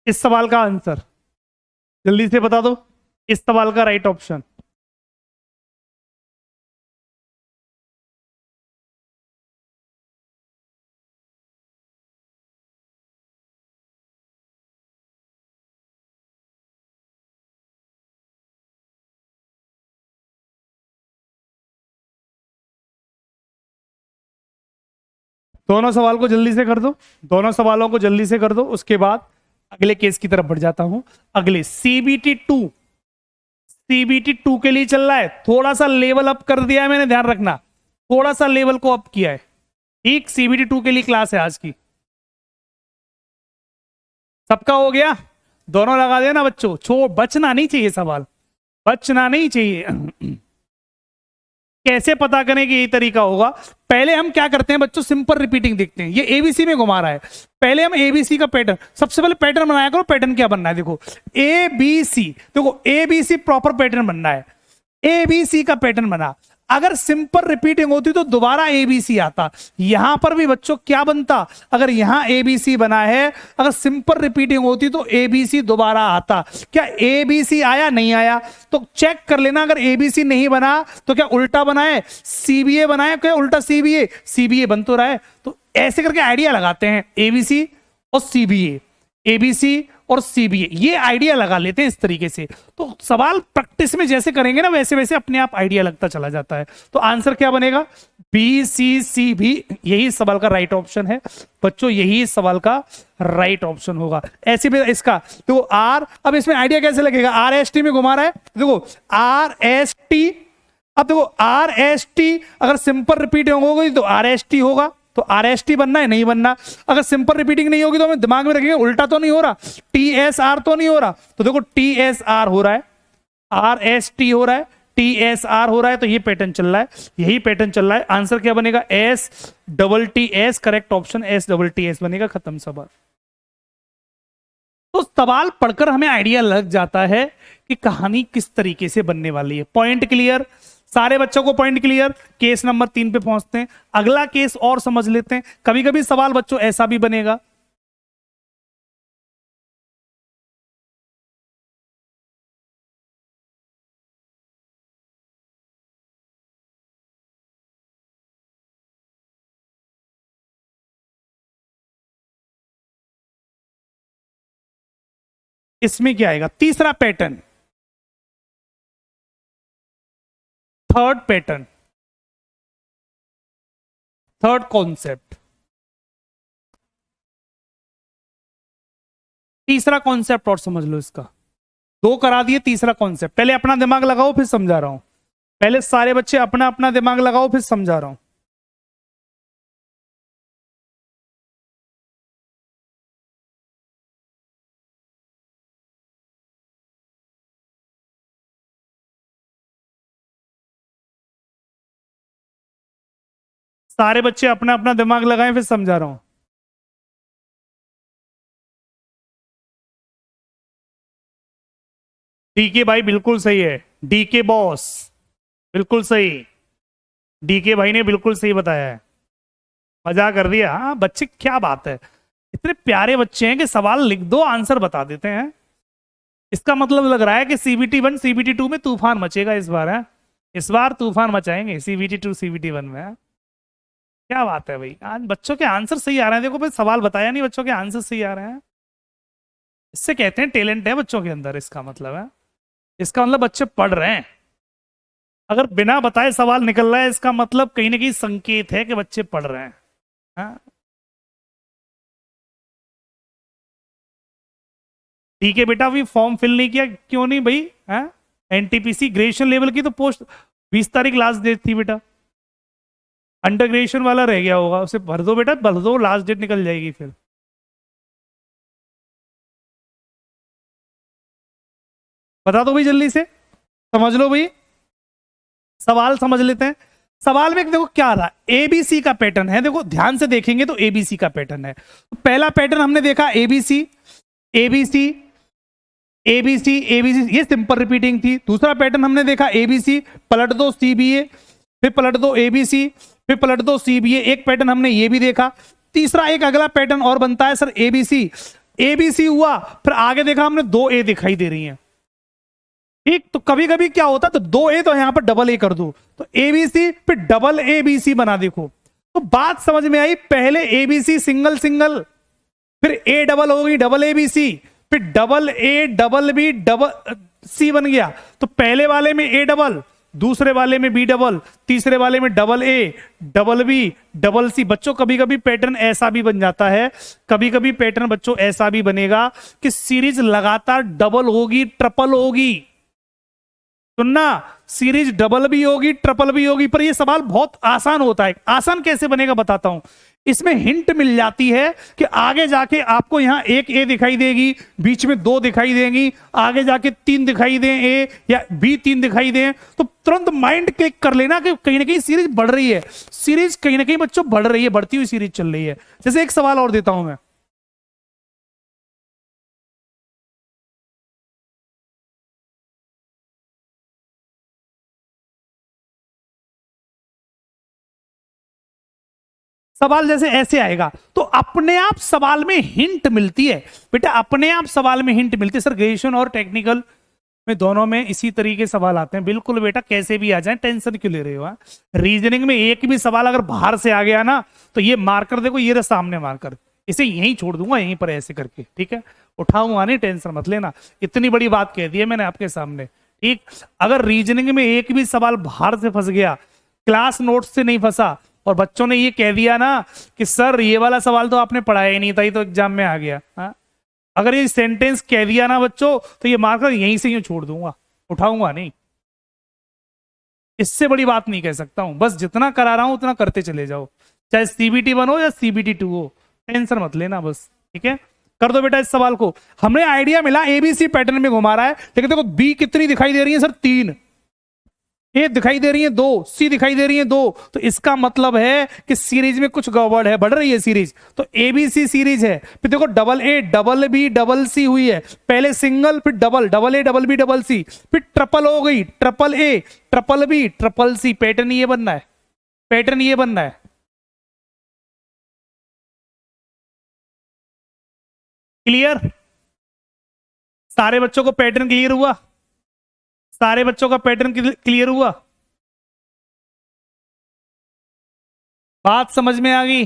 इस सवाल का आंसर जल्दी से बता दो, इस सवाल का राइट ऑप्शन। दोनों सवाल को जल्दी से कर दो, दोनों सवालों को जल्दी से कर दो, उसके बाद अगले केस की तरफ बढ़ जाता हूं। अगले CBT 2 के लिए चल रहा है, थोड़ा सा लेवल अप कर दिया है मैंने, ध्यान रखना, थोड़ा सा लेवल को अप किया है, ठीक। CBT 2 के लिए क्लास है आज की। सबका हो गया, दोनों लगा देना बच्चों, बचना नहीं चाहिए सवाल, बचना नहीं चाहिए। कैसे पता करें कि यही तरीका होगा, पहले हम क्या करते हैं बच्चों, सिंपल रिपीटिंग देखते हैं। ये एबीसी में घुमा रहा है, पहले हम एबीसी का पैटर्न, सबसे पहले पैटर्न बनाया करो। पैटर्न क्या बनना है, देखो एबीसी, देखो एबीसी प्रॉपर पैटर्न बनना है। एबीसी का पैटर्न बना, अगर सिंपल रिपीटिंग होती तो दोबारा एबीसी आता। यहां पर भी बच्चों क्या बनता, अगर यहां एबीसी बना है, अगर सिंपल रिपीटिंग होती तो एबीसी दोबारा आता। क्या एबीसी आया, नहीं आया, तो चेक कर लेना। अगर एबीसी नहीं बना तो क्या उल्टा बना है, सीबीए बना है, क्या उल्टा सीबीए, सीबीए बन तो रहा है। तो ऐसे करके आइडिया लगाते हैं, एबीसी और सीबीए, एबीसी और सीबीए, ये आइडिया लगा लेते हैं इस तरीके से। तो सवाल प्रैक्टिस में जैसे करेंगे ना, वैसे वैसे अपने आप आइडिया लगता चला जाता है। तो आंसर क्या बनेगा, BCC भी यही इस सवाल का राइट ऑप्शन है बच्चों, यही इस सवाल का राइट ऑप्शन होगा। ऐसे भी इसका देखो आर, अब इसमें आइडिया कैसे लगेगा, RST में घुमा रहा है, देखो RST, अब देखो RST अगर सिंपल रिपीटिंग होगी तो RST होगा, तो RST बनना है, नहीं बनना। अगर सिंपल रिपीटिंग नहीं होगी तो हमें दिमाग में रखेंगे उल्टा तो नहीं हो रहा, TSR तो नहीं हो रहा, तो देखो TSR हो रहा है, RST हो रहा है, TSR हो रहा है, तो ये पैटर्न चल रहा है, यही पैटर्न चल रहा है। आंसर क्या बनेगा, STTS, करेक्ट ऑप्शन STTS बनेगा। खत्म सवाल। तो सवाल पढ़कर हमें आइडिया लग जाता है कि कहानी किस तरीके से बनने वाली है। पॉइंट क्लियर, सारे बच्चों को पॉइंट क्लियर। केस नंबर 3 पे पहुंचते हैं, अगला केस और समझ लेते हैं। कभी कभी सवाल बच्चों ऐसा भी बनेगा, इसमें क्या आएगा, तीसरा pattern, third pattern, third concept, तीसरा कॉन्सेप्ट और समझ लो इसका। दो करा दिए, तीसरा कॉन्सेप्ट, पहले अपना दिमाग लगाओ फिर समझा रहा हूं, पहले सारे बच्चे अपना अपना दिमाग लगाओ फिर समझा रहा हूं। सारे बच्चे अपना अपना दिमाग लगाएं, फिर समझा रहा हूं। डीके भाई बिल्कुल सही है। डीके बॉस बिल्कुल सही। डीके भाई ने बिल्कुल सही बताया है। मजा कर दिया। हाँ बच्चे, क्या बात है, इतने प्यारे बच्चे हैं कि सवाल लिख दो आंसर बता देते हैं। इसका मतलब लग रहा है कि सीबीटी 1 सीबीटी 2 में तूफान मचेगा इस बार है। इस बार तूफान मचाएंगे सीबीटी 2 सीबीटी 1 में है? क्या बात है भाई, आज बच्चों के आंसर सही आ रहे हैं। देखो भाई, सवाल बताया नहीं, बच्चों के आंसर सही आ रहे हैं। इससे कहते हैं टैलेंट है बच्चों के अंदर, इसका मतलब है। इसका मतलब बच्चे पढ़ रहे हैं। अगर बिना बताए सवाल निकल रहा है, इसका मतलब कहीं ना कहीं संकेत है कि बच्चे पढ़ रहे हैं। हाँ? ठीक है बेटा, अभी फॉर्म फिल नहीं किया, क्यों नहीं भाई? हाँ, एनटीपीसी ग्रेजुएशन लेवल की तो पोस्ट 20 तारीख लास्ट डेट थी बेटा। अंडर ग्रेजुएशन वाला रह गया होगा, उसे भर दो बेटा, भर दो, लास्ट डेट निकल जाएगी फिर। बता दो भाई जल्दी से, समझ लो भाई। सवाल समझ लेते हैं। सवाल में देखो क्या रहा, एबीसी का पैटर्न है। देखो ध्यान से देखेंगे तो एबीसी का पैटर्न है। तो पहला पैटर्न हमने देखा एबीसी, एबीसी, एबीसी, एबीसी, ये सिंपल रिपीटिंग थी। दूसरा पैटर्न हमने देखा एबीसी, पलट दो सीबीए, फिर पलट दो एबीसी, फिर पलट दो सीबीए। एक पैटर्न हमने ये भी देखा। तीसरा एक अगला पैटर्न और बनता है सर, एबीसी, एबीसी हुआ, फिर आगे देखा हमने दो ए दिखाई दे रही हैं। ठीक, तो कभी कभी क्या होता है, तो दो ए तो यहां पर डबल ए कर दो, तो एबीसी फिर डबल ए बी सी बना देखो। तो बात समझ में आई, पहले एबीसी सिंगल सिंगल, फिर ए डबल हो गई डबल ए बी सी, फिर double A double B double C बन गया। तो पहले वाले में ए डबल, दूसरे वाले में बी डबल, तीसरे वाले में double A double B double C. बच्चों कभी कभी पैटर्न ऐसा भी बन जाता है, कभी कभी पैटर्न बच्चों ऐसा भी बनेगा कि सीरीज लगातार डबल होगी, ट्रिपल होगी। सुनना, सीरीज डबल भी होगी, ट्रिपल भी होगी। पर ये सवाल बहुत आसान होता है। आसान कैसे बनेगा बताता हूं। इसमें हिंट मिल जाती है कि आगे जाके आपको यहां एक ए दिखाई देगी, बीच में दो दिखाई देंगी, आगे जाके तीन दिखाई दे ए या बी तीन दिखाई दे, तो तुरंत माइंड क्लिक कर लेना कि कहीं ना कहीं सीरीज बढ़ रही है। सीरीज कहीं ना कहीं बच्चों बढ़ रही है, बढ़ती हुई सीरीज चल रही है। जैसे एक सवाल और देता हूं मैं। सवाल जैसे ऐसे आएगा, तो अपने आप सवाल में हिंट मिलती है बेटा, अपने आप सवाल में हिंट मिलती है। सर ग्रेजुएशन और टेक्निकल में दोनों में इसी तरीके सवाल आते हैं। बिल्कुल बेटा, कैसे भी आ जाए, टेंशन क्यों ले रहे हो? रीजनिंग में एक भी सवाल अगर बाहर से आ गया ना, तो ये मार्कर देखो, ये रहा सामने मार्कर, इसे यहीं छोड़ दूंगा, यहीं पर ऐसे करके, ठीक है? उठाऊंगा नहीं, टेंशन मत लेना। इतनी बड़ी बात कह दी है मैंने आपके सामने, ठीक? अगर रीजनिंग में एक भी सवाल बाहर से फंस गया, क्लास नोट से नहीं फंसा, और बच्चों ने ये कह दिया ना कि सर ये वाला सवाल तो आपने पढ़ाया ही नहीं था, ये तो एग्जाम में आ गया, हाँ? अगर ये सेंटेंस कह दिया ना बच्चों, तो ये मार्कर यहीं से यूं छोड़ दूंगा, उठाऊंगा नहीं। इससे बड़ी बात नहीं कह सकता हूं। बस जितना करा रहा हूं उतना करते चले जाओ, चाहे सीबीटी 1 हो या सीबीटी 2 हो, टेंशन मत लेना बस, ठीक है? कर दो बेटा इस सवाल को। हमें आइडिया मिला एबीसी पैटर्न में घुमा रहा है, लेकिन देखो बी कितनी दिखाई दे रही है सर? 3। ए दिखाई दे रही है 2, सी दिखाई दे रही है 2, तो इसका मतलब है कि सीरीज में कुछ गड़बड़ है, बढ़ रही है सीरीज। तो एबीसी सीरीज है। फिर देखो double A double B double C हुई है, पहले सिंगल फिर double, double A double B double C, फिर ट्रिपल हो गई, triple A triple B triple C. Pattern ये बनना है, पैटर्न ये बनना है। क्लियर? सारे बच्चों को पैटर्न क्लियर हुआ? सारे बच्चों का पैटर्न क्लियर हुआ? बात समझ में आ गई?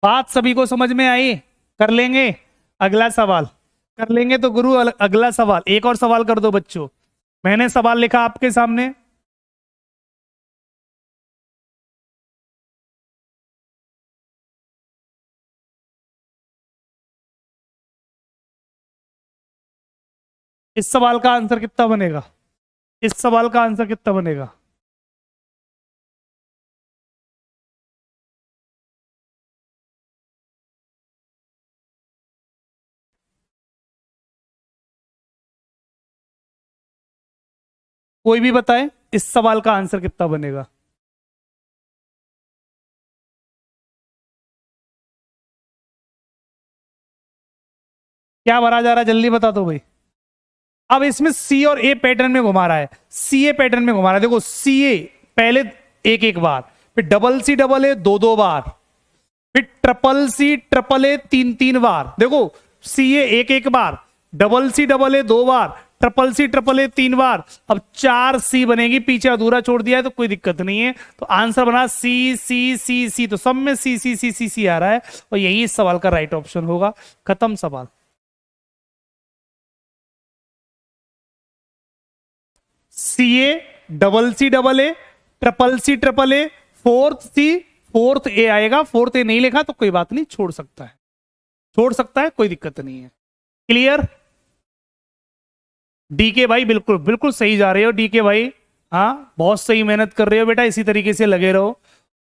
बात सभी को समझ में आई? कर लेंगे अगला सवाल? कर लेंगे तो गुरु अगला सवाल, एक और सवाल कर दो बच्चों। मैंने सवाल लिखा आपके सामने। इस सवाल का आंसर कितना बनेगा? इस सवाल का आंसर कितना बनेगा? कोई भी बताए इस सवाल का आंसर कितना बनेगा? क्या भरा जा रहा है जल्दी बता दो भाई। अब इसमें सी और ए पैटर्न में घुमा रहा है, सी ए पैटर्न में घुमा रहा है। देखो सी ए पहले एक एक बार, फिर डबल सी डबल ए दो दो बार, फिर ट्रिपल सी ट्रिपल ए तीन तीन बार। देखो सी ए एक एक बार, डबल सी डबल ए दो बार, ट्रिपल सी ट्रिपल ए तीन बार। अब 4 सी बनेगी, पीछे अधूरा छोड़ दिया है तो कोई दिक्कत नहीं है। तो आंसर बना सी सी सी सी, तो सब में सी सी सी सी सी आ रहा है और यही इस सवाल का राइट ऑप्शन होगा। खत्म सवाल। C A double C double A triple C triple A fourth C, fourth A आएगा। फोर्थ ए नहीं लिखा तो कोई बात नहीं, छोड़ सकता है, छोड़ सकता है, कोई दिक्कत नहीं है। क्लियर। डीके भाई बिल्कुल बिल्कुल सही जा रहे हो डीके भाई, हाँ बहुत सही मेहनत कर रहे हो बेटा, इसी तरीके से लगे रहो।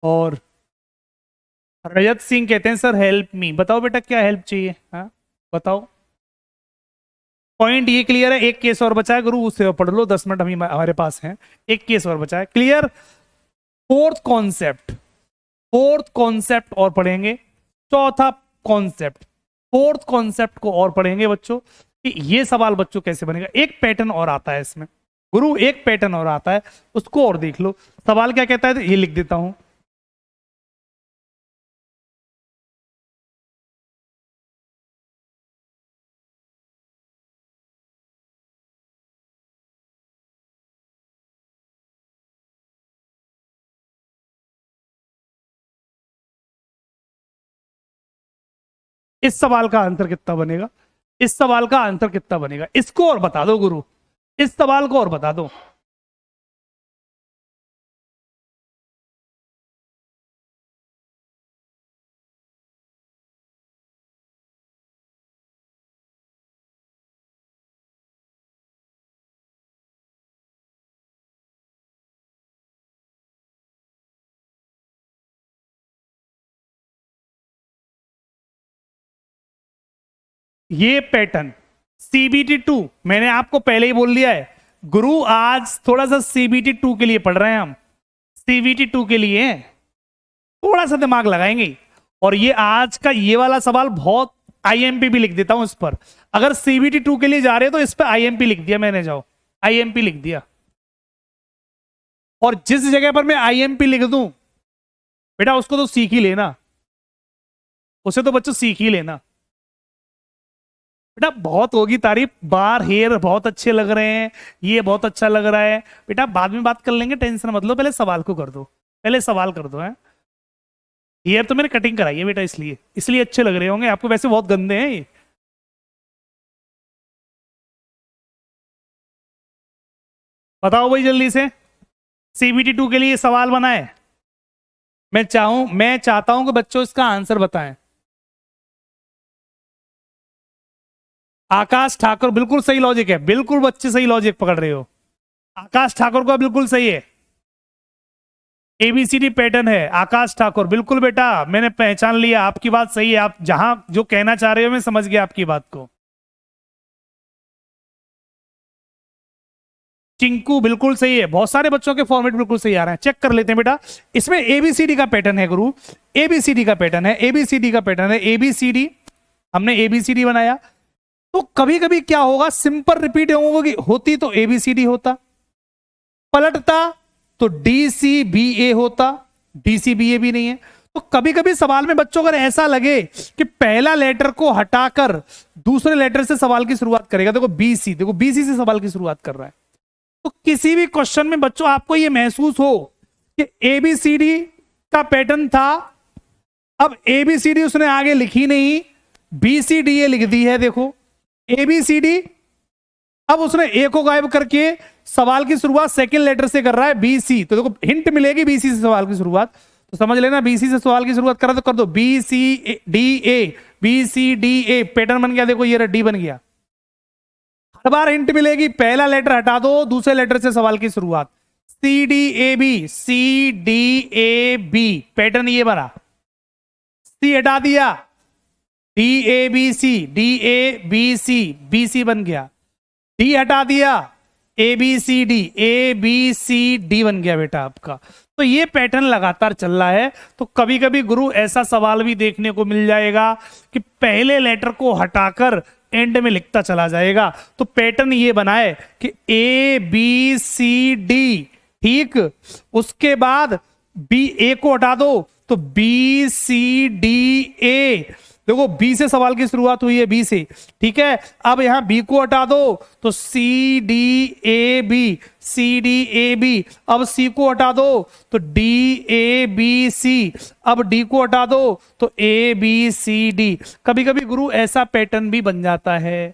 और रजत सिंह कहते हैं सर हेल्प मी, बताओ बेटा क्या हेल्प चाहिए, हाँ बताओ। पॉइंट ये क्लियर है। एक केस और बचा है गुरु, उससे पढ़ लो, 10 मिनट हमारे पास हैं। एक केस और बचा है। Clear. Fourth concept, fourth concept और पढ़ेंगे, चौथा कॉन्सेप्ट, फोर्थ कॉन्सेप्ट को और पढ़ेंगे बच्चों कि ये सवाल बच्चों कैसे बनेगा। एक पैटर्न और आता है इसमें गुरु, एक पैटर्न और आता है, उसको और देख लो। सवाल क्या कहता है, तो ये लिख देता हूं। इस सवाल का आंसर कितना बनेगा, इस सवाल का आंसर कितना बनेगा, इसको और बता दो गुरु, इस सवाल को और बता दो। ये पैटर्न सीबीटी 2 मैंने आपको पहले ही बोल दिया है गुरु, आज थोड़ा सा सीबीटी 2 के लिए पढ़ रहे हैं हम, सीबीटी 2 के लिए थोड़ा सा दिमाग लगाएंगे। और ये आज का ये वाला सवाल बहुत, आईएमपी भी लिख देता हूं इस पर। अगर सीबीटी 2 के लिए जा रहे हो तो इस पर आईएमपी लिख दिया मैंने, जाओ आईएमपी लिख दिया। और जिस जगह पर मैं आईएमपी लिख दूं बेटा उसको तो सीख ही लेना, उसे तो बच्चों सीख ही लेना। बेटा बहुत होगी तारीफ, बार हेयर बहुत अच्छे लग रहे हैं, ये बहुत अच्छा लग रहा है। बेटा बाद में बात कर लेंगे, टेंशन मत लो, पहले सवाल को कर दो, पहले सवाल कर दो। है हेयर तो मैंने कटिंग कराई है बेटा, इसलिए इसलिए अच्छे लग रहे होंगे आपको, वैसे बहुत गंदे हैं ये। बताओ भाई जल्दी से, सीबीटी 2 के लिए सवाल बना है। मैं चाहता हूं कि बच्चों इसका आंसर बताएं। आकाश ठाकुर बिल्कुल सही लॉजिक है, बिल्कुल बच्चे सही लॉजिक पकड़ रहे हो। आकाश ठाकुर का बिल्कुल सही है, एबीसीडी पैटर्न है। आकाश ठाकुर बिल्कुल बेटा, मैंने पहचान लिया, आपकी बात सही है, आप जहां जो कहना चाह रहे हो मैं समझ गया आपकी बात को। चिंकू बिल्कुल सही है, बहुत सारे बच्चों के फॉर्मेट बिल्कुल सही आ रहे हैं, चेक कर लेते हैं बेटा। इसमें एबीसीडी का पैटर्न है गुरु, एबीसीडी का पैटर्न है, एबीसीडी का पैटर्न है, एबीसीडी हमने एबीसीडी बनाया। तो कभी कभी क्या होगा, सिंपल रिपीट होगी, होती तो एबीसीडी होता, पलटता तो डीसीबीए होता, डीसीबीए भी नहीं है। तो कभी कभी सवाल में बच्चों अगर ऐसा लगे कि पहला लेटर को हटाकर दूसरे लेटर से सवाल की शुरुआत करेगा, देखो बीसी, देखो बीसी से सवाल की शुरुआत कर रहा है, तो किसी भी क्वेश्चन में बच्चों आपको यह महसूस हो कि एबीसीडी का पैटर्न था, अब एबीसीडी उसने आगे लिखी नहीं, बीसीडीए लिख दी है। देखो एबीसीडी, अब उसने ए को गायब करके सवाल की शुरुआत सेकंड लेटर से कर रहा है बीसी, तो देखो हिंट मिलेगी बीसी से सवाल की शुरुआत, तो समझ लेना बीसी से सवाल की शुरुआत करा तो कर दो B C D A, B C D A pattern बन गया। देखो ये डी बन गया। हर बार हिंट मिलेगी, पहला लेटर हटा दो, दूसरे लेटर से सवाल की शुरुआत, C D A B, C D A B pattern ये बना, सी हटा दिया, D A B C, D A B C, B C बन गया, डी हटा दिया, A B C D, A B C D बन गया बेटा आपका। तो ये पैटर्न लगातार चल रहा है। तो कभी कभी गुरु ऐसा सवाल भी देखने को मिल जाएगा कि पहले लेटर को हटाकर एंड में लिखता चला जाएगा। तो पैटर्न ये बना है कि ए बी सी डी, ठीक, उसके बाद बी, ए को हटा दो तो बी सी डी ए, देखो बी से सवाल की शुरुआत हुई है, बी से, ठीक है। अब यहां बी को हटा दो तो C D A B, C D A B. अब सी को हटा दो तो डी ए बी सी, अब डी को हटा दो तो ए बी सी डी। कभी कभी गुरु ऐसा पैटर्न भी बन जाता है।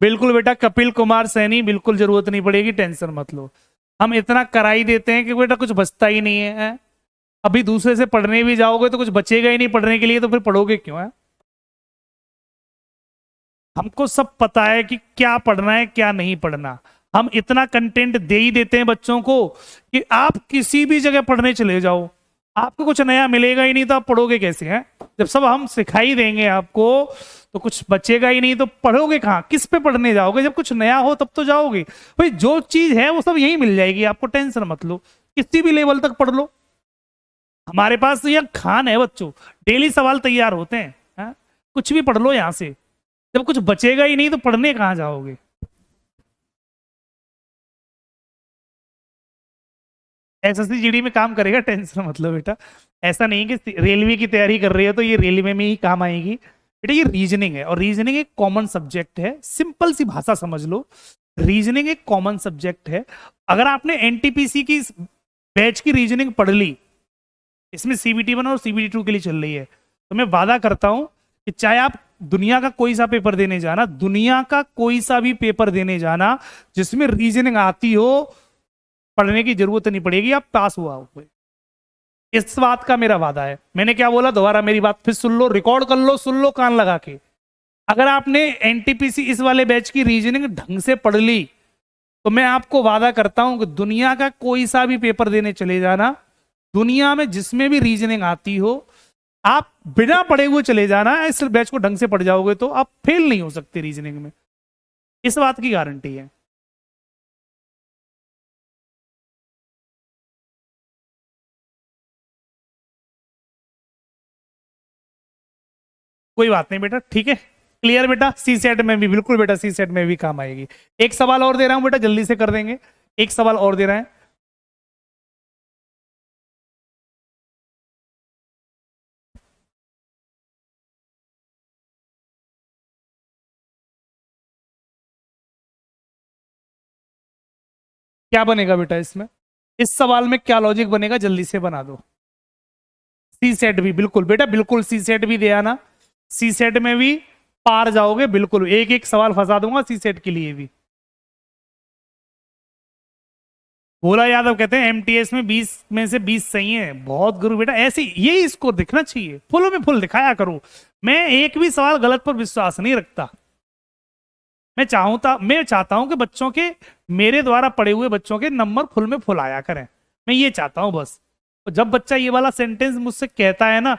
बिल्कुल बेटा, कपिल कुमार सैनी, बिल्कुल जरूरत नहीं पड़ेगी, टेंशन मत लो। हम इतना करा ही देते हैं कि बेटा कुछ बचता ही नहीं है। अभी दूसरे से पढ़ने भी जाओगे तो कुछ बचेगा ही नहीं पढ़ने के लिए, तो फिर पढ़ोगे क्यों है? हमको सब पता है कि क्या पढ़ना है क्या नहीं पढ़ना। हम इतना कंटेंट दे ही देते हैं बच्चों को कि आप किसी भी जगह पढ़ने चले जाओ, आपको कुछ नया मिलेगा ही नहीं, तो आप पढ़ोगे कैसे हैं? जब सब हम सिखाई देंगे आपको तो कुछ बचेगा ही नहीं, तो पढ़ोगे कहाँ, किस पे पढ़ने जाओगे? जब कुछ नया हो तब तो जाओगे। भाई जो चीज है वो सब यही मिल जाएगी आपको, टेंशन मत लो, किसी भी लेवल तक पढ़ लो। हमारे पास तो यह खान है बच्चों, डेली सवाल तैयार होते हैं, हा? कुछ भी पढ़ लो यहां से। जब कुछ बचेगा ही नहीं तो पढ़ने कहां जाओगे? एसएससी जीडी में काम करेगा, टेंशन मत लो बेटा। ऐसा नहीं कि रेलवे की तैयारी कर रही है तो ये रेलवे में ही काम आएगी बेटा। ये रीजनिंग है और रीजनिंग एक कॉमन सब्जेक्ट है, सिंपल सी भाषा समझ लो, रीजनिंग एक कॉमन सब्जेक्ट है। अगर आपने एनटीपीसी की बैच की रीजनिंग पढ़ ली, इसमें सीबीटी 1 और सीबीटी 2 के लिए चल रही है, तो मैं वादा करता हूं कि चाहे आप दुनिया का कोई सा पेपर देने जाना, दुनिया का कोई सा भी पेपर देने जाना जिसमें रीजनिंग आती हो, पढ़ने की जरूरत नहीं पड़ेगी, आप पास हुआ हो। इस बात का मेरा वादा है। मैंने क्या बोला, दोबारा मेरी बात फिर सुन लो, रिकॉर्ड कर लो, सुन लो कान लगा के। अगर आपने एनटीपीसी इस वाले बैच की रीजनिंग ढंग से पढ़ ली तो मैं आपको वादा करता हूं कि दुनिया का कोई सा भी पेपर देने चले जाना, दुनिया में जिसमें भी रीजनिंग आती हो, आप बिना पढ़े हुए चले जाना, इस बैच को ढंग से पढ़ जाओगे तो आप फेल नहीं हो सकते रीजनिंग में, इस बात की गारंटी है। कोई बात नहीं बेटा, ठीक है, क्लियर बेटा। सी सेट में भी बिल्कुल बेटा, सी सेट में भी काम आएगी। एक सवाल और दे रहा हूं बेटा, जल्दी से कर देंगे। एक सवाल और दे रहे हैं, क्या बनेगा बेटा इसमें? इस सवाल में क्या लॉजिक बनेगा, जल्दी से बना दो। सी सेट भी बिल्कुल बेटा, बिल्कुल सी सेट भी दे आना, सी सेट में भी पार जाओगे बिल्कुल, एक एक सवाल फंसा दूंगा सी सेट के लिए भी। भोला यादव कहते हैं एमटीएस में 20 में से 20 सही है, बहुत गुरु बेटा, ऐसे यही स्कोर दिखना चाहिए, फुल में फुल दिखाया करो। मैं एक भी सवाल गलत पर विश्वास नहीं रखता। मैं चाहता हूं कि बच्चों के, मेरे द्वारा पढ़े हुए बच्चों के नंबर फुल में फुल आया करें, मैं ये चाहता हूं बस। तो जब बच्चा ये वाला सेंटेंस मुझसे कहता है ना,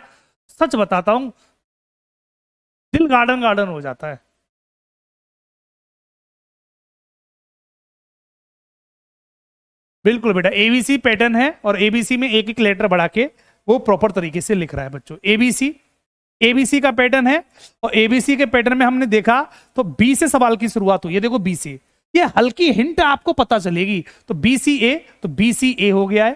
सच बताता हूं, दिल गार्डन गार्डन हो जाता है। बिल्कुल बेटा, एबीसी पैटर्न है और एबीसी में एक एक लेटर बढ़ा के वो प्रॉपर तरीके से लिख रहा है बच्चों। एबीसी, एबीसी का पैटर्न है और एबीसी के पैटर्न में हमने देखा तो बी से सवाल की शुरुआत हुई है, देखो बी से, ये हल्की हिंट आपको पता चलेगी। तो बी सी ए, तो बी सी ए हो गया है,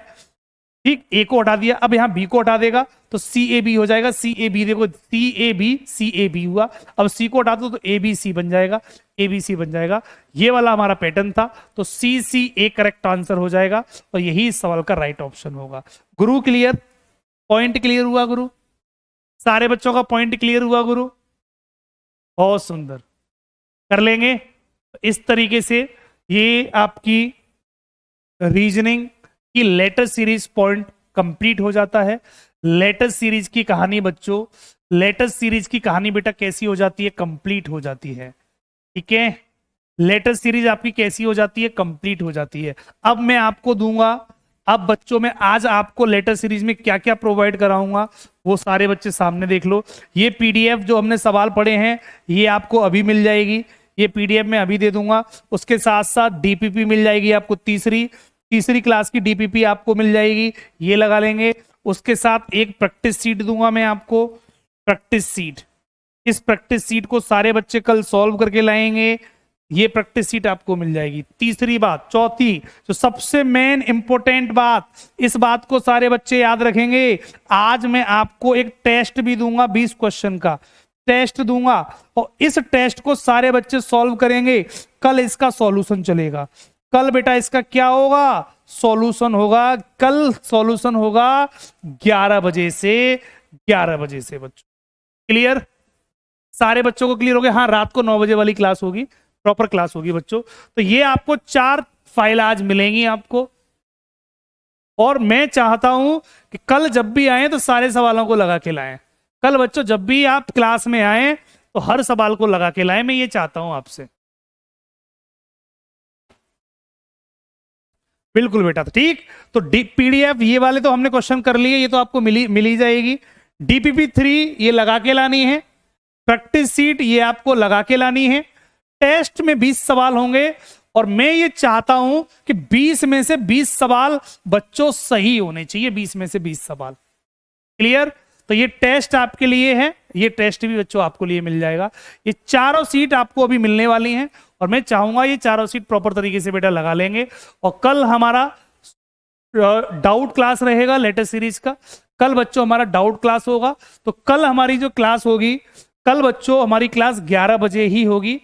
ठीक, ए को हटा दिया, अब यहां बी को हटा देगा तो सी ए बी हो जाएगा, सी ए बी, देखो सी ए बी हुआ। अब सी को हटा दो तो ए बी सी बन जाएगा, ए बी सी बन जाएगा। ये वाला हमारा पैटर्न था, तो सी सी ए करेक्ट आंसर हो जाएगा और यही इस सवाल का राइट ऑप्शन होगा। गुरु क्लियर, पॉइंट क्लियर हुआ गुरु? सारे बच्चों का पॉइंट क्लियर हुआ गुरु? बहुत सुंदर, कर लेंगे इस तरीके से। ये आपकी रीजनिंग की लेटर सीरीज पॉइंट कंप्लीट हो जाता है। लेटर सीरीज की कहानी बच्चों, लेटर सीरीज की कहानी बेटा कैसी हो जाती है, कंप्लीट हो जाती है, ठीक है। लेटर सीरीज आपकी कैसी हो जाती है, कंप्लीट हो जाती है। अब मैं आपको दूंगा, अब बच्चों में आज आपको लेटर सीरीज में क्या क्या प्रोवाइड कराऊंगा वो सारे बच्चे सामने देख लो। ये पीडीएफ जो हमने सवाल पढ़े हैं ये आपको अभी मिल जाएगी, ये पीडीएफ में अभी दे दूंगा। उसके साथ साथ डीपीपी मिल जाएगी आपको, तीसरी क्लास की डीपीपी आपको मिल जाएगी, ये लगा लेंगे। उसके साथ एक प्रैक्टिस सीट दूंगा मैं आपको, प्रैक्टिस सीट। इस प्रैक्टिस सीट को सारे बच्चे कल सॉल्व करके लाएंगे, ये प्रैक्टिस सीट आपको मिल जाएगी। तीसरी बात, चौथी जो सबसे मेन इंपॉर्टेंट बात, इस बात को सारे बच्चे याद रखेंगे, आज मैं आपको एक टेस्ट भी दूंगा, 20 क्वेश्चन का टेस्ट दूंगा, और इस टेस्ट को सारे बच्चे सॉल्व करेंगे। कल इसका सॉल्यूशन चलेगा। कल बेटा इसका क्या होगा, सॉल्यूशन होगा। कल सॉल्यूशन होगा 11 बजे से, 11 बजे से बच्चों। क्लियर, सारे बच्चों को क्लियर हो गया? हाँ, रात को 9 बजे वाली क्लास होगी, प्रॉपर क्लास होगी बच्चों। तो ये आपको 4 फाइल आज मिलेंगी आपको, और मैं चाहता हूं कि कल जब भी आए तो सारे सवालों को लगा के लाएं। कल बच्चों जब भी आप क्लास में आए तो हर सवाल को लगा के लाएं, मैं ये चाहता हूं आपसे। बिल्कुल बेटा, तो ठीक। तो पीडीएफ ये वाले तो हमने क्वेश्चन कर लिए, ये तो आपको मिली जाएगी। DPP3 ये लगा के लानी है। प्रैक्टिस सीट ये आपको लगा के लानी है। टेस्ट में 20 सवाल होंगे, और मैं ये चाहता हूं कि 20 में से 20 सवाल बच्चों सही होने चाहिए, 20 में से 20 सवाल। क्लियर? तो ये टेस्ट आपके लिए है, ये टेस्ट भी बच्चों आपको लिए मिल जाएगा। ये चारों सीट आपको अभी मिलने वाली हैं, और मैं चाहूंगा ये चारों सीट प्रॉपर तरीके से बेटा लगा लेंगे। और कल हमारा डाउट क्लास रहेगा लेटेस्ट सीरीज का। कल बच्चों हमारा डाउट क्लास होगा। तो कल हमारी जो क्लास होगी, कल बच्चों हमारी क्लास 11 बजे ही होगी,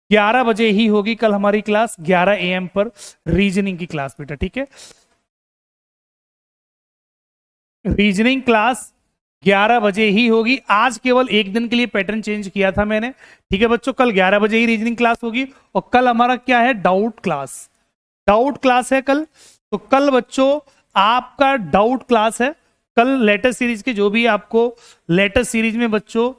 11 बजे ही होगी कल हमारी क्लास, 11 AM पर रीजनिंग की क्लास बेटा, ठीक है। रीजनिंग क्लास 11 बजे ही होगी। आज केवल एक दिन के लिए पैटर्न चेंज किया था मैंने, ठीक है बच्चों। कल 11 बजे ही रीजनिंग क्लास होगी, और कल हमारा क्या है, डाउट क्लास। डाउट क्लास है कल। तो कल बच्चों आपका डाउट क्लास है। कल लेटेस्ट सीरीज के जो भी आपको, लेटेस्ट सीरीज में बच्चों,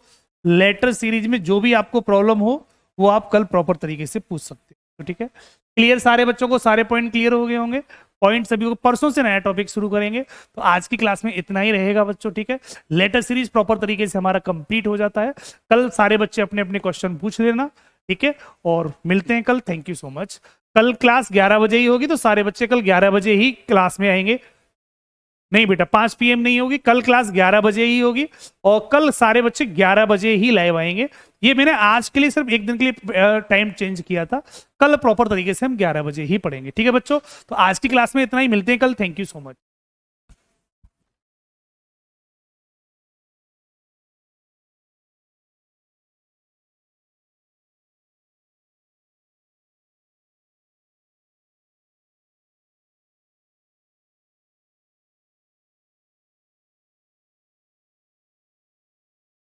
लेटेस्ट सीरीज में जो भी आपको प्रॉब्लम हो वो आप कल प्रॉपर तरीके से पूछ सकते हो, तो ठीक है। क्लियर, सारे बच्चों को सारे पॉइंट क्लियर हो गए होंगे। पॉइंट सभी को, परसों से नया टॉपिक शुरू करेंगे। तो आज की क्लास में इतना ही रहेगा बच्चों, ठीक है। लेटेस्ट सीरीज प्रॉपर तरीके से हमारा कंप्लीट हो जाता है। कल सारे बच्चे अपने अपने क्वेश्चन पूछ लेना, ठीक है। और मिलते हैं कल। Thank you so much. कल क्लास 11 बजे ही होगी, तो सारे बच्चे कल 11 बजे ही क्लास में आएंगे। नहीं बेटा, 5 PM नहीं होगी, कल क्लास 11 बजे ही होगी, और कल सारे बच्चे 11 बजे ही लाइव आएंगे। ये मैंने आज के लिए सिर्फ एक दिन के लिए टाइम चेंज किया था। कल प्रॉपर तरीके से हम 11 बजे ही पढ़ेंगे, ठीक है बच्चों। तो आज की क्लास में इतना ही, मिलते हैं कल। Thank you so much.